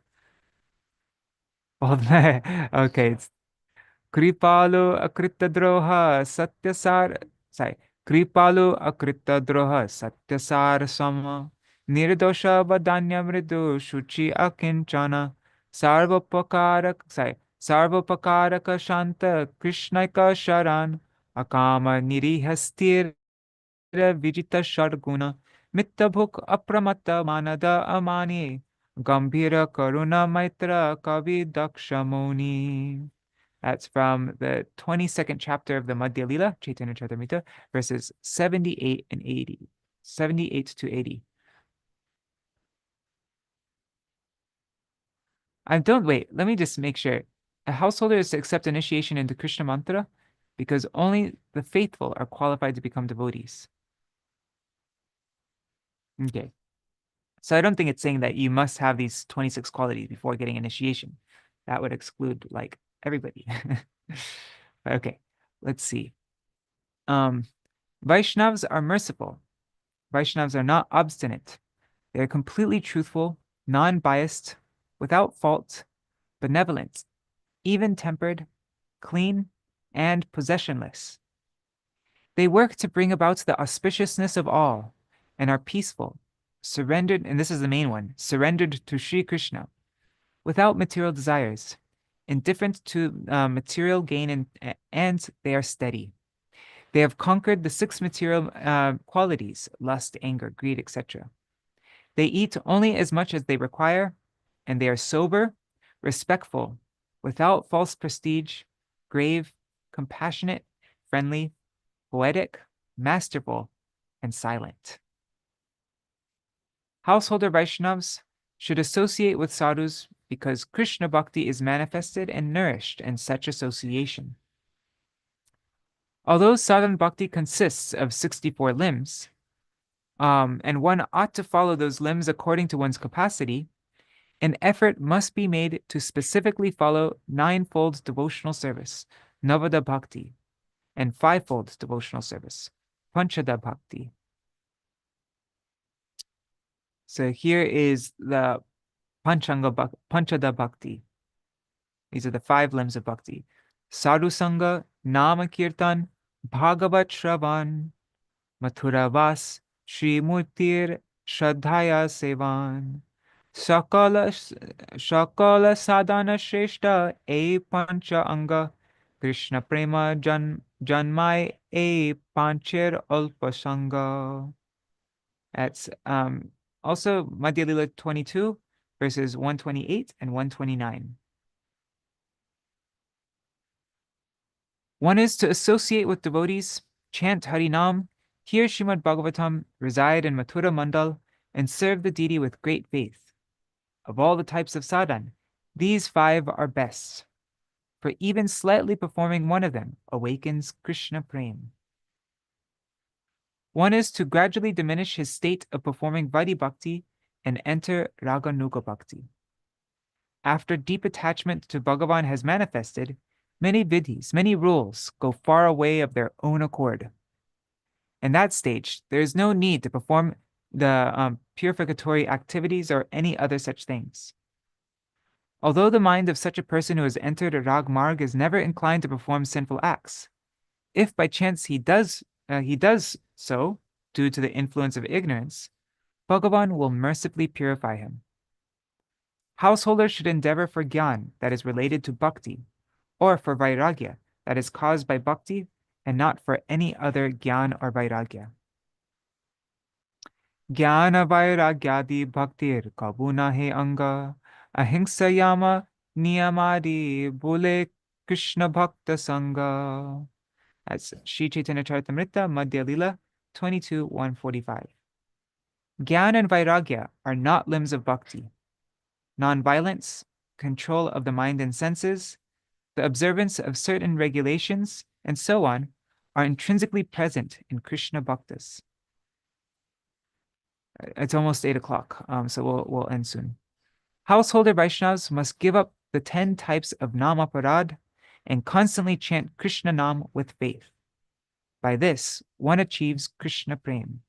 Well, okay. It's Kripalu akritadroha satyasar. Sorry. Kripalu akritadroha satyasar sama. Nirdosha vadanya mridu shuchi akinchana. Sarvapakaraka shanta krishnaika sharan. Akama nirihastir vijita sharguna. Mittabhuk apramata manada amani. Gambhira karuna maitra kavi dakshamoni. That's from the 22nd chapter of the Madhya Lila, Chaitanya Charitamrita, verses 78 and 80. 78 to 80. Let me just make sure. A householder is to accept initiation into Krishna mantra because only the faithful are qualified to become devotees. Okay. So I don't think it's saying that you must have these 26 qualities before getting initiation. That would exclude like everybody. Okay, let's see. Vaishnavas are merciful. Vaishnavas are not obstinate. They are completely truthful, non-biased, without fault, benevolent, even-tempered, clean, and possessionless. They work to bring about the auspiciousness of all and are peaceful, surrendered, and this is the main one, surrendered to Sri Krishna, without material desires, indifferent to material gain, and they are steady. They have conquered the 6 material qualities, lust, anger, greed, etc. They eat only as much as they require, and they are sober, respectful, without false prestige, grave, compassionate, friendly, poetic, masterful, and silent. Householder Vaishnavas should associate with sadhus because Krishna Bhakti is manifested and nourished in such association. Although sadhana bhakti consists of 64 limbs, and one ought to follow those limbs according to one's capacity, an effort must be made to specifically follow 9-fold devotional service, Navada Bhakti, and 5-fold devotional service, Panchada Bhakti. So here is the Panchada Bhakti. These are the 5 limbs of bhakti. Sadhu Sangha, Nama Kirtan, Bhagavat Shravan, Mathura Vas, Shri Murtir, Shraddhaya Sevan, Shakala Sadhana Shreshta, E Pancha Anga, Krishna Prema Janmai, E Panchir Alpasanga. That's also Madhya Lila 22, verses 128 and 129. One is to associate with devotees, chant Harinam, hear Śrīmad Bhagavatam, reside in Mathura Mandal, and serve the deity with great faith. Of all the types of sadhan, these 5 are best, for even slightly performing one of them awakens Krishna Prem. One is to gradually diminish his state of performing Vaidhi Bhakti and enter Raganuga Bhakti. After deep attachment to Bhagavan has manifested, many vidhis, many rules go far away of their own accord. In that stage, there is no need to perform the purificatory activities or any other such things. Although the mind of such a person who has entered a rag marg is never inclined to perform sinful acts, if by chance he does so due to the influence of ignorance, Bhagavan will mercifully purify him. Householders should endeavor for gyan, that is related to bhakti, or for vairagya, that is caused by bhakti, and not for any other gyan or vairagya. Jnana vairagyadi bhaktir kabuna he anga, ahimsa yama niyamadi bole Krishna bhakta sangha. That's Śrī Sajjana-toṣaṇī Madhya Lila 22:145. Gyan and vairagya are not limbs of bhakti. Non-violence, control of the mind and senses, the observance of certain regulations, and so on are intrinsically present in Krishna bhaktas. It's almost 8 o'clock, so we'll end soon. Householder Vaishnavas must give up the 10 types of namaparad and constantly chant Krishna Nam with faith. By this, one achieves Krishna Prem.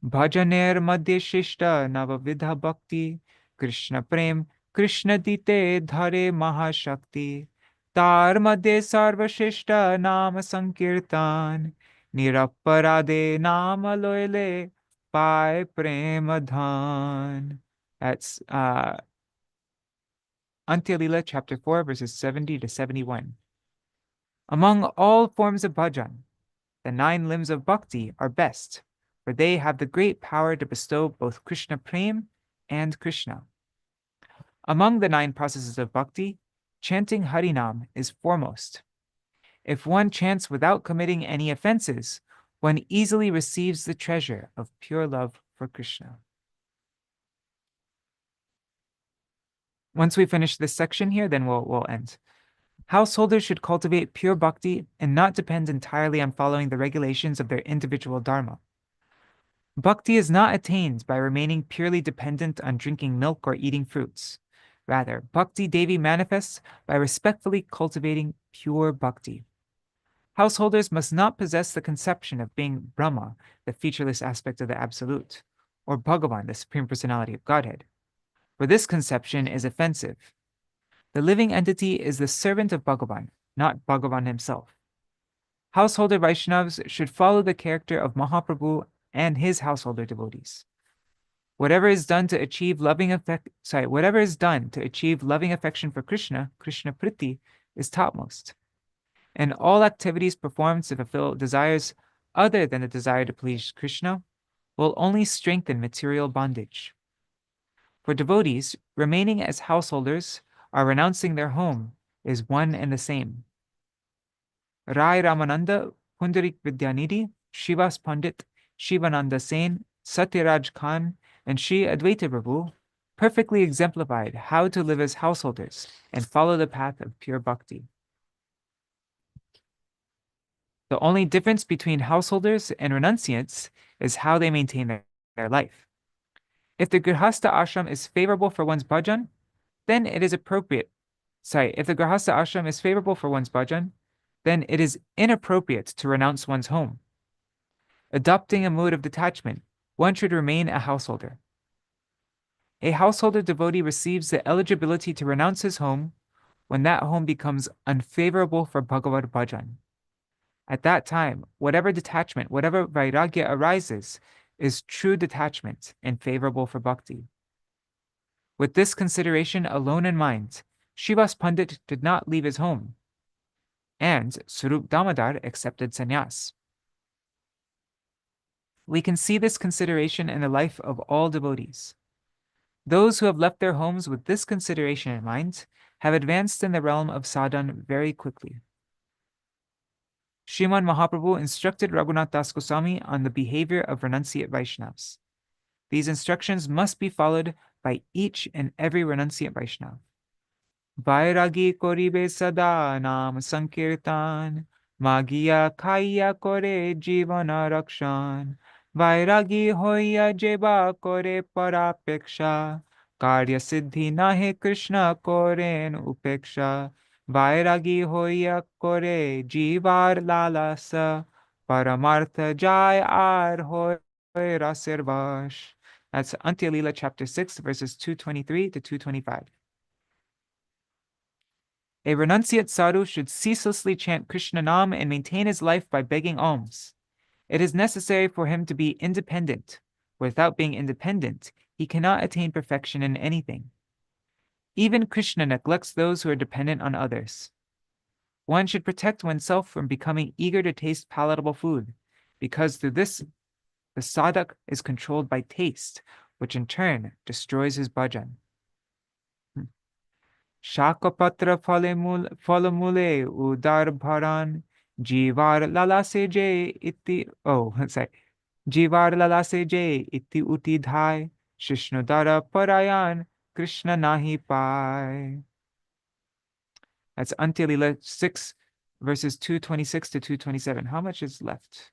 Bhajaner madhya shishta navavidha bhakti, Krishna Prem, Krishna dite dhare mahashakti, tar madhya sarva shishta nama sankirtan, niraparade nama loile, pai premadhan. That's Antya Lila, chapter 4, verses 70 to 71. Among all forms of bhajan, the 9 limbs of bhakti are best, for they have the great power to bestow both Krishna Prem and Krishna. Among the 9 processes of bhakti, chanting Harinam is foremost. If one chants without committing any offenses, one easily receives the treasure of pure love for Krishna. Once we finish this section here, then we'll end. Householders should cultivate pure bhakti and not depend entirely on following the regulations of their individual dharma. Bhakti is not attained by remaining purely dependent on drinking milk or eating fruits. Rather, Bhakti Devi manifests by respectfully cultivating pure bhakti. Householders must not possess the conception of being Brahma, the featureless aspect of the Absolute, or Bhagavan, the Supreme Personality of Godhead, for this conception is offensive. The living entity is the servant of Bhagavan, not Bhagavan himself. Householder Vaishnavas should follow the character of Mahaprabhu and his householder devotees. Whatever is done to achieve loving affection for Krishna, Krishna Priti, is topmost. And all activities performed to fulfill desires other than the desire to please Krishna will only strengthen material bondage. For devotees, remaining as householders or renouncing their home is one and the same. Rai Ramananda, Pundarik Vidyanidhi, Shivas Pandit, Shivananda Sen, Satyaraj Khan, and Śrī Advaita Prabhu perfectly exemplified how to live as householders and follow the path of pure bhakti. The only difference between householders and renunciants is how they maintain their life. If the Grihastha ashram is favorable for one's bhajan, then it is appropriate. If the Grihastha ashram is favorable for one's bhajan, then it is inappropriate to renounce one's home. Adopting a mood of detachment, one should remain a householder. A householder devotee receives the eligibility to renounce his home when that home becomes unfavorable for Bhagavad bhajan. At that time, whatever detachment, whatever vairagya arises, is true detachment and favorable for bhakti. With this consideration alone in mind, Shivas Pandit did not leave his home, and Swarup Damodar accepted sannyas. We can see this consideration in the life of all devotees. Those who have left their homes with this consideration in mind have advanced in the realm of sadhan very quickly. Srimad Mahaprabhu instructed Raghunath Das Goswami on the behavior of renunciate Vaishnavas. These instructions must be followed by each and every renunciate Vaishnava. Vairagi koribe sada nam sankirtan, magiya kaya kore jivana rakshan, vairagi hoya jeba kore parapeksha, karya siddhi nahe Krishna koren upeksha, vairagi hoya kore jivar lalasa, paramartha jai ar hoy rasirvash. That's Antya Lila chapter 6, verses 223 to 225. A renunciate sadhu should ceaselessly chant Krishna Nam and maintain his life by begging alms. It is necessary for him to be independent. Without being independent, he cannot attain perfection in anything. Even Krishna neglects those who are dependent on others. One should protect oneself from becoming eager to taste palatable food, because through this, the sadhak is controlled by taste, which in turn destroys his bhajan. Shakapatra phalamule udar bharan jivar lalase je iti. Oh, sorry. Jivar lalase je iti uti dhai Shishnudara parayan Krishna nahi pai. That's Antya-lila 6, verses 226 to 227. How much is left?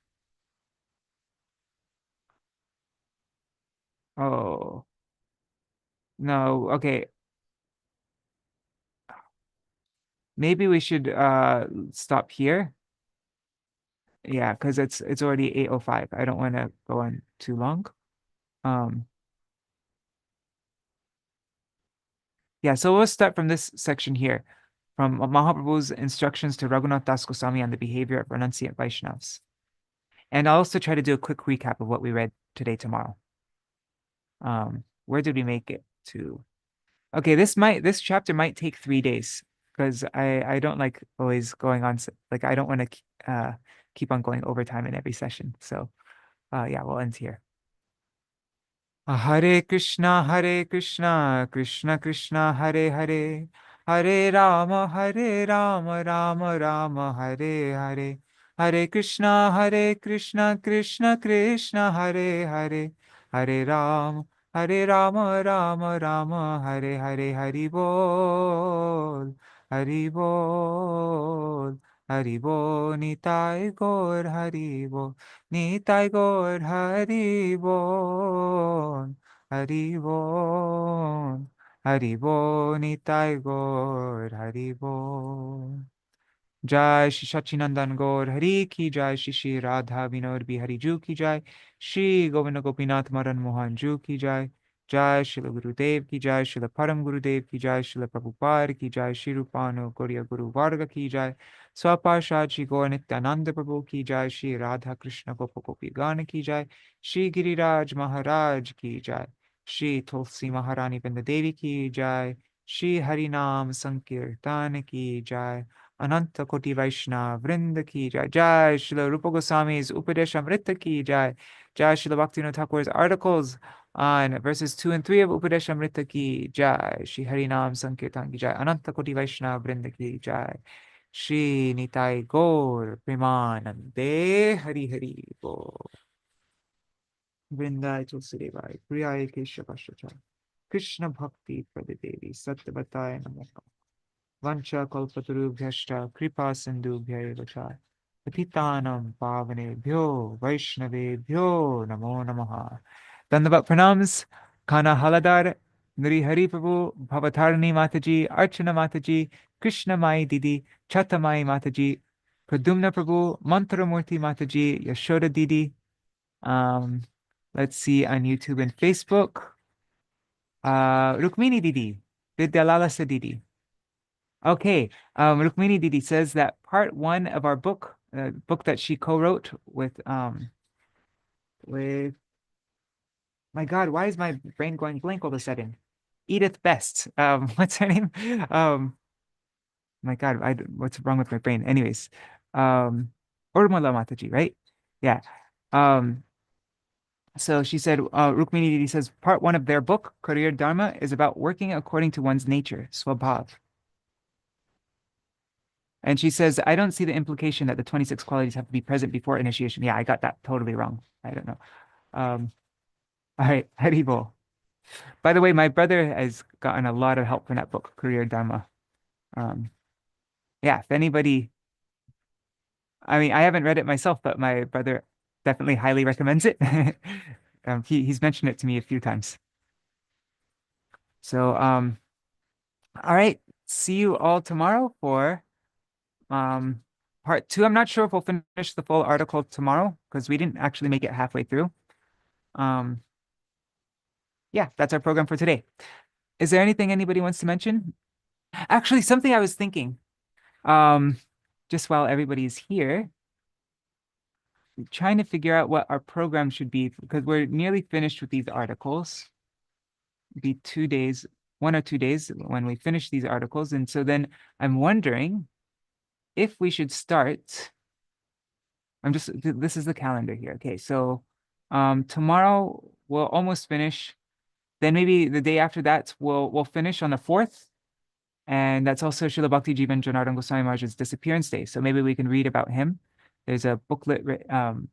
Oh, no. Okay. Maybe we should stop here. Yeah, because it's already 8:05. I don't want to go on too long. Um, yeah, so we'll start from this section here, from Mahaprabhu's instructions to Raghunath Das Goswami on the behavior of renunciant Vaishnavas. And I'll also try to do a quick recap of what we read today, tomorrow. Where did we make it to? Okay, this chapter might take 3 days because I don't like always going on, like I don't want to keep on going overtime in every session. So yeah, we'll end here. Hare Krishna, Krishna Krishna, Hare Hare, Hare Rama, Rama Rama, Hare Hare, Hare Krishna, Krishna Krishna, Hare Hare, Hare Rama, Rama Rama, Hare Hare, Hari Bol, Hari Bol, Hari Bol, Nitai Gaur, Hari Bol. Nitai Gaur Hari Bol, Hari Bol, Hari Bol, Nitai Gaur Hari Bol. Jai Shri Sachinandan Gaur Hari Ki Jai, Shri Radha Vinod Bihari Ju Ki Jai, Shri Govinda Gopinath Madan Mohan Ju Ki Jai, Jai Shri Gurudev Ki Jai, Shri Param Gurudev Ki Jai, Shri Prabhupada Ki Jai, Shri Rupano Gauriya Guru Varga Ki Jai, Swapashad Shri Gaur Nityananda Prabhu Ki Jai, Shri Radha Krishna Gopa Gopi Gana Ki Jai, Shri Giriraj Maharaj Ki Jai, Shri Tulsi Maharani Vrinda Devi Ki Jai, Shri Harinam Sankirtan Ki Jai, Ananta Koti Vaishnava Vrinda ki jai. Jai Śrīla Rūpa Gosvāmī's Upadeśāmṛta ki jai. Jai Śrīla Bhaktivinoda Ṭhākura's articles on verses 2 and 3 of Upadeśāmṛta ki jai. Shri Harinam Sankirtan ki jai. Ananta Koti Vaishnava Vrinda ki jai. Shri Nitai Gaur Premanande Hari Hari Bol. Vrindai Tulsidevai Priyai Keshavashachai Krishna Bhakti Pradadevi Sattvatai Namaha. Vancha kalpatarubhyashta kripa sindhubhya cha patitanam pavanebhyo vaishnavebhyo namo namaha. Dandavat pranams, Kana Haladar, Nuri Hari Prabhu, Bhavatarani Mataji, Archana Mataji, Krishna Mai Didi, Chatamai Mataji, Pradumna Prabhu, Mantaramurti Mataji, Yashoda Didi. Let's see on YouTube and Facebook. Rukmini Didi, Vidyalalasa Didi. Okay, Rukmini Didi says that part 1 of our book, book that she co-wrote with my God, why is my brain going blank all of a sudden? Edith Best. What's her name? My God, what's wrong with my brain? Anyways, Urmila Mataji, right? Yeah. So she said, Rukmini Didi says, part 1 of their book, Career Dharma, is about working according to one's nature, swabhav. And she says, I don't see the implication that the 26 qualities have to be present before initiation. Yeah, I got that totally wrong. I don't know. All right, Haribol. By the way, my brother has gotten a lot of help from that book, Career Dharma. Yeah, if anybody, I mean, I haven't read it myself, but my brother definitely highly recommends it. He's mentioned it to me a few times. So, all right, see you all tomorrow for part 2. I'm not sure if we'll finish the full article tomorrow because we didn't actually make it halfway through. Yeah, that's our program for today. Is there anything anybody wants to mention? Actually, something I was thinking, just while everybody's here, trying to figure out what our program should be because we're nearly finished with these articles. It'd be 2 days. 1 or 2 days when we finish these articles. And so then I'm wondering if we should start. This is the calendar here. Okay, so tomorrow we'll almost finish. Then maybe the day after that we'll finish on the 4th. And that's also Śrīla Bhakti Jivan Janardana Gosvāmī Mahārāja's disappearance day. So maybe we can read about him. There's a booklet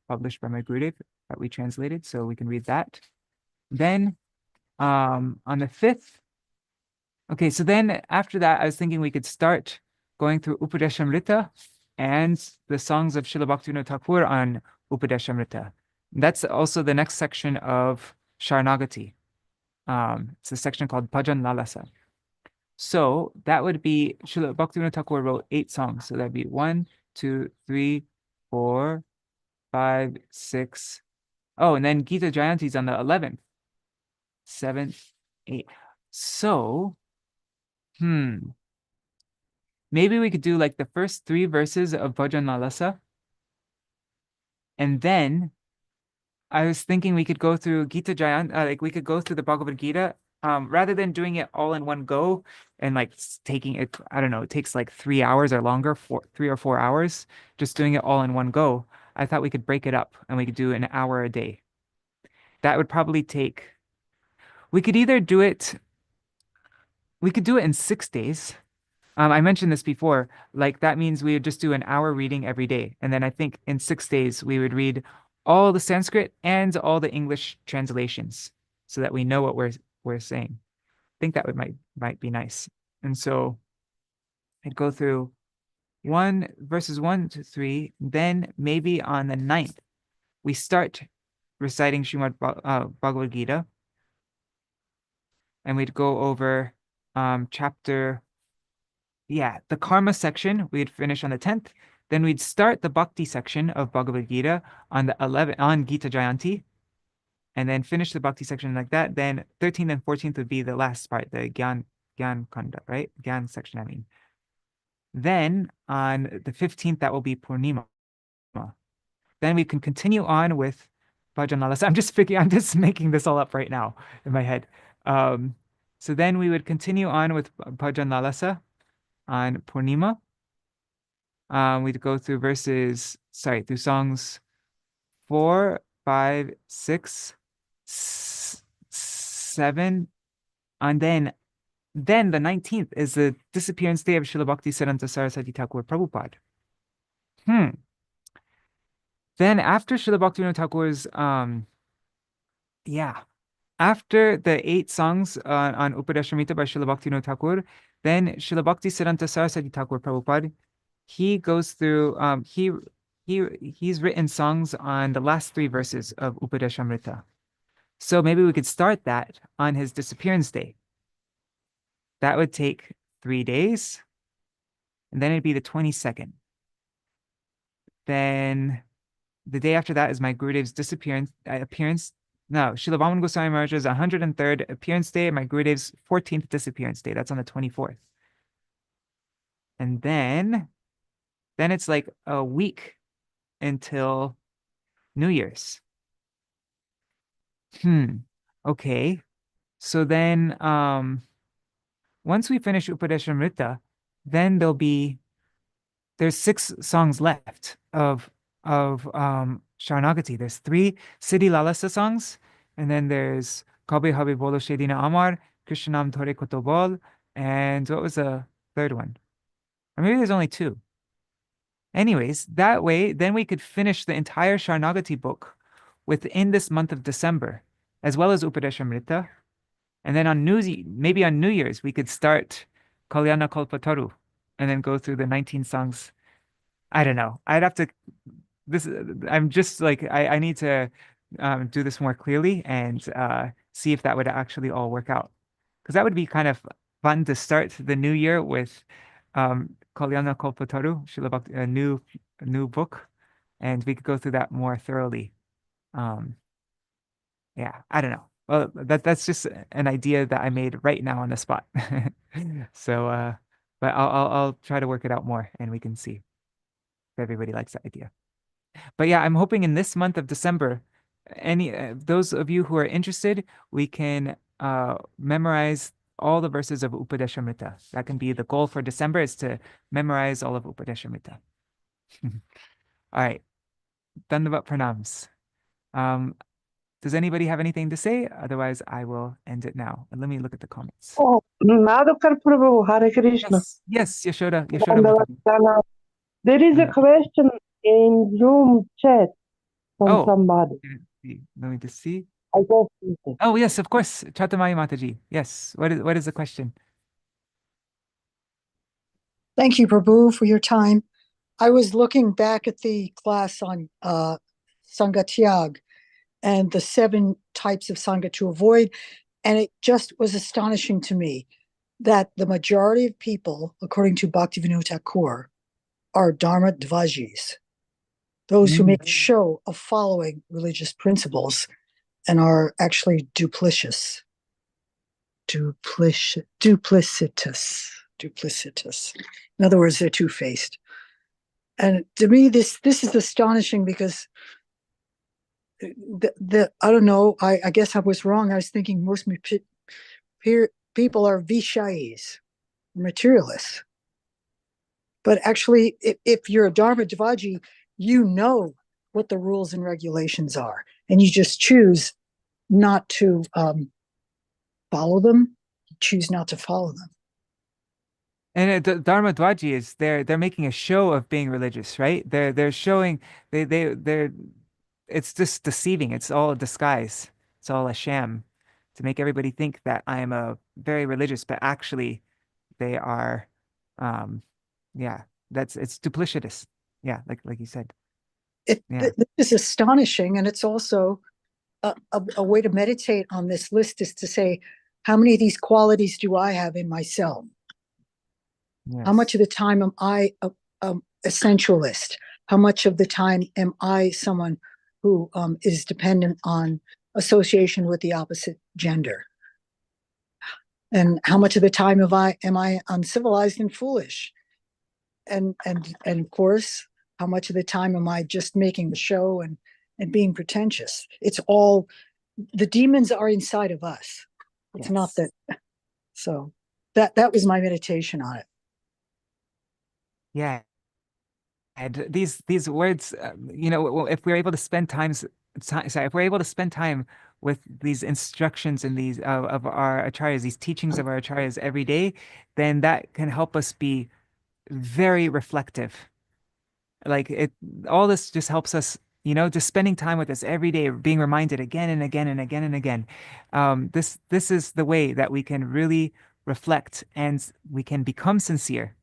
published by my Gurudev that we translated, so we can read that. Then on the 5th, okay, so then after that, I was thinking we could start going through Upadeśāmṛta and the songs of Śrīla Bhaktivinoda Ṭhākura on Upadeśāmṛta. That's also the next section of Sharanagati. It's a section called Bhajan Lalasa. So that would be, Śrīla Bhaktivinoda Ṭhākura wrote 8 songs. So that'd be 1, 2, 3, 4, 5, 6. Oh, and then Gita Jayanti's on the 11th. 7, 8. So, maybe we could do like the first 3 verses of Bhajan Lalasa. And then I was thinking we could go through Gita Jayanti, like we could go through the Bhagavad Gita, rather than doing it all in one go and like taking it, I don't know, it takes like 3 hours or longer, 3 or 4 hours, just doing it all in one go. I thought we could break it up and we could do an hour a day. That would probably take, we could do it in 6 days. I mentioned this before, like that means we would just do an hour reading every day. And then I think in 6 days, we would read all the Sanskrit and all the English translations so that we know what we're saying. I think that might be nice. And so I'd go through verses 1 to 3. Then maybe on the 9th, we start reciting Śrīmad Bhagavad Gita. And we'd go over the karma section. We'd finish on the 10th. Then we'd start the bhakti section of Bhagavad Gita on the 11th, on Gita Jayanti, and then finish the bhakti section like that. Then 13th and 14th would be the last part, the Gyan Kanda, right? Gyan section, I mean. Then on the 15th, that will be Purnima. Then we can continue on with Bhajan Lalasa. I'm just making this all up right now in my head. So then we would continue on with Bhajan Lalasa on Purnima. We'd go through through songs 4, 5, 6, 7, and then the 19th is the disappearance day of Śrīla Bhaktivedānta Saraswati Thakur Prabhupada. Then after Śrīla Bhaktivinoda Thakura's, after the 8 songs on Upadeśāmṛta by Śrīla Bhaktivinoda Ṭhākura, then Śrīla Bhaktivedānta Saraswati Thakur Prabhupada, he goes through, he's written songs on the last 3 verses of Upadeśāmṛta. So maybe we could start that on his disappearance day. That would take 3 days, and then it'd be the 22nd. Then the day after that is my Gurudev's appearance. No, Śrīla Bhāman Gosvāmī Mahārāja's 103rd appearance day, and my Gurudev's 14th disappearance day. That's on the 24th. And then it's like a week until New Year's. Okay. So then once we finish Upadeśāmṛta, then there's 6 songs left of Sharanagati. There's 3 Siddhi Lalasa songs, and then there's Kabe Habe Bolo Shedina Amar, Krishnam Thore Kotobol, and what was the third one? Or maybe there's only 2. Anyways, that way, then we could finish the entire Sharanagati book within this month of December, as well as Upadeśāmṛta. And then maybe on New Year's, we could start Kalyana Kalpataru and then go through the 19 songs. I don't know. I'd have to, I'm just like, I need to do this more clearly and see if that would actually all work out. Because that would be kind of fun to start the new year with Kalyana Kalpataru, Śrīla Bhakti, a new book, and we could go through that more thoroughly. I don't know. Well, that's just an idea that I made right now on the spot. So, but I'll try to work it out more, and we can see if everybody likes that idea. But yeah, I'm hoping in this month of December, those of you who are interested, we can memorize all the verses of Upadeśāmṛta. That can be the goal for December, is to memorize all of Upadeśāmṛta. All right. Dandavat pranams. Does anybody have anything to say? Otherwise, I will end it now. And let me look at the comments. Oh, Madhukar Prabhu, Hare Krishna. Yes, Yashoda Dandavat Mataji. pranam. There is a question in Zoom chat from somebody. Let me just see. I just see it. Oh, yes, of course. Chatamai Mataji. Yes. What is the question? Thank you, Prabhu, for your time. I was looking back at the class on Sangha Tyag and the 7 types of Sangha to avoid, and it just was astonishing to me that the majority of people, according to Bhaktivedānta Ṭhākura, are Dharma Dvajis, those who make show of following religious principles and are actually duplicitous. In other words, they're two-faced. And to me, this is astonishing because I don't know, I guess I was wrong. I was thinking most people are Vishayis, materialists. But actually, if you're a Dharma Dvaji, you know what the rules and regulations are, and you just choose not to follow them. You choose not to follow them. And the Dharma Dvaji is they're making a show of being religious, right? They're showing they're it's just deceiving. It's all a disguise. It's all a sham to make everybody think that I am a very religious, but actually they are it's duplicitous. Yeah, like you said. This is astonishing, and it's also a way to meditate on this list is to say, how many of these qualities do I have in myself? Yes. How much of the time am I a sensualist? How much of the time am I someone who is dependent on association with the opposite gender? And how much of the time am I uncivilized and foolish? And of course, how much of the time am I just making the show and being pretentious? It's all, the demons are inside of us. It's not that. So that was my meditation on it. Yeah. And these words, if we're able to spend if we're able to spend time with these instructions and these of our acharyas, these teachings of our acharyas every day, then that can help us be very reflective. Like all this just helps us, just spending time with this every day, being reminded again and again and again and again. This is the way that we can really reflect and we can become sincere.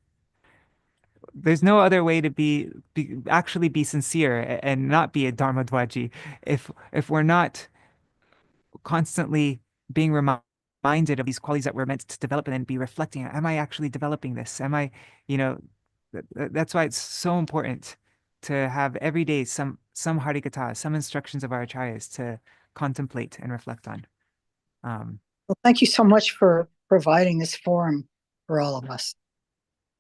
There's no other way to actually be sincere and not be a Dharma Dvaji if we're not constantly being reminded of these qualities that we're meant to develop and then be reflecting. Am I actually developing this? Am I, that's why it's so important to have every day some harikatha, some instructions of our acharyas to contemplate and reflect on. Well, thank you so much for providing this forum for all of us.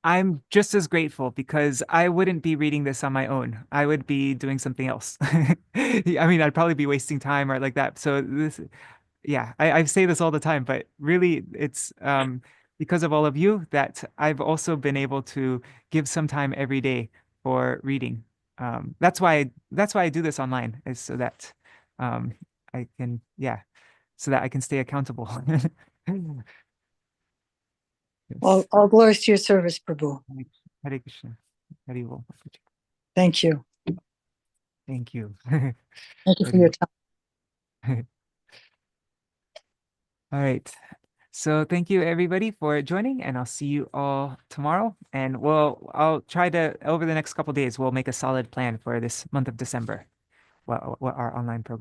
I'm just as grateful because I wouldn't be reading this on my own. I would be doing something else. I mean, I'd probably be wasting time or like that. So I say this all the time, but really it's because of all of you that I've also been able to give some time every day for reading. That's why I do this online, is so that I can, so that I can stay accountable. Yes. All glories to your service, Prabhu. Hare Krishna. Hare Bol. Thank you. Thank you. Thank you for your time. All right. So thank you everybody for joining, and I'll see you all tomorrow. And I'll try to, over the next couple of days, we'll make a solid plan for this month of December, what our online program.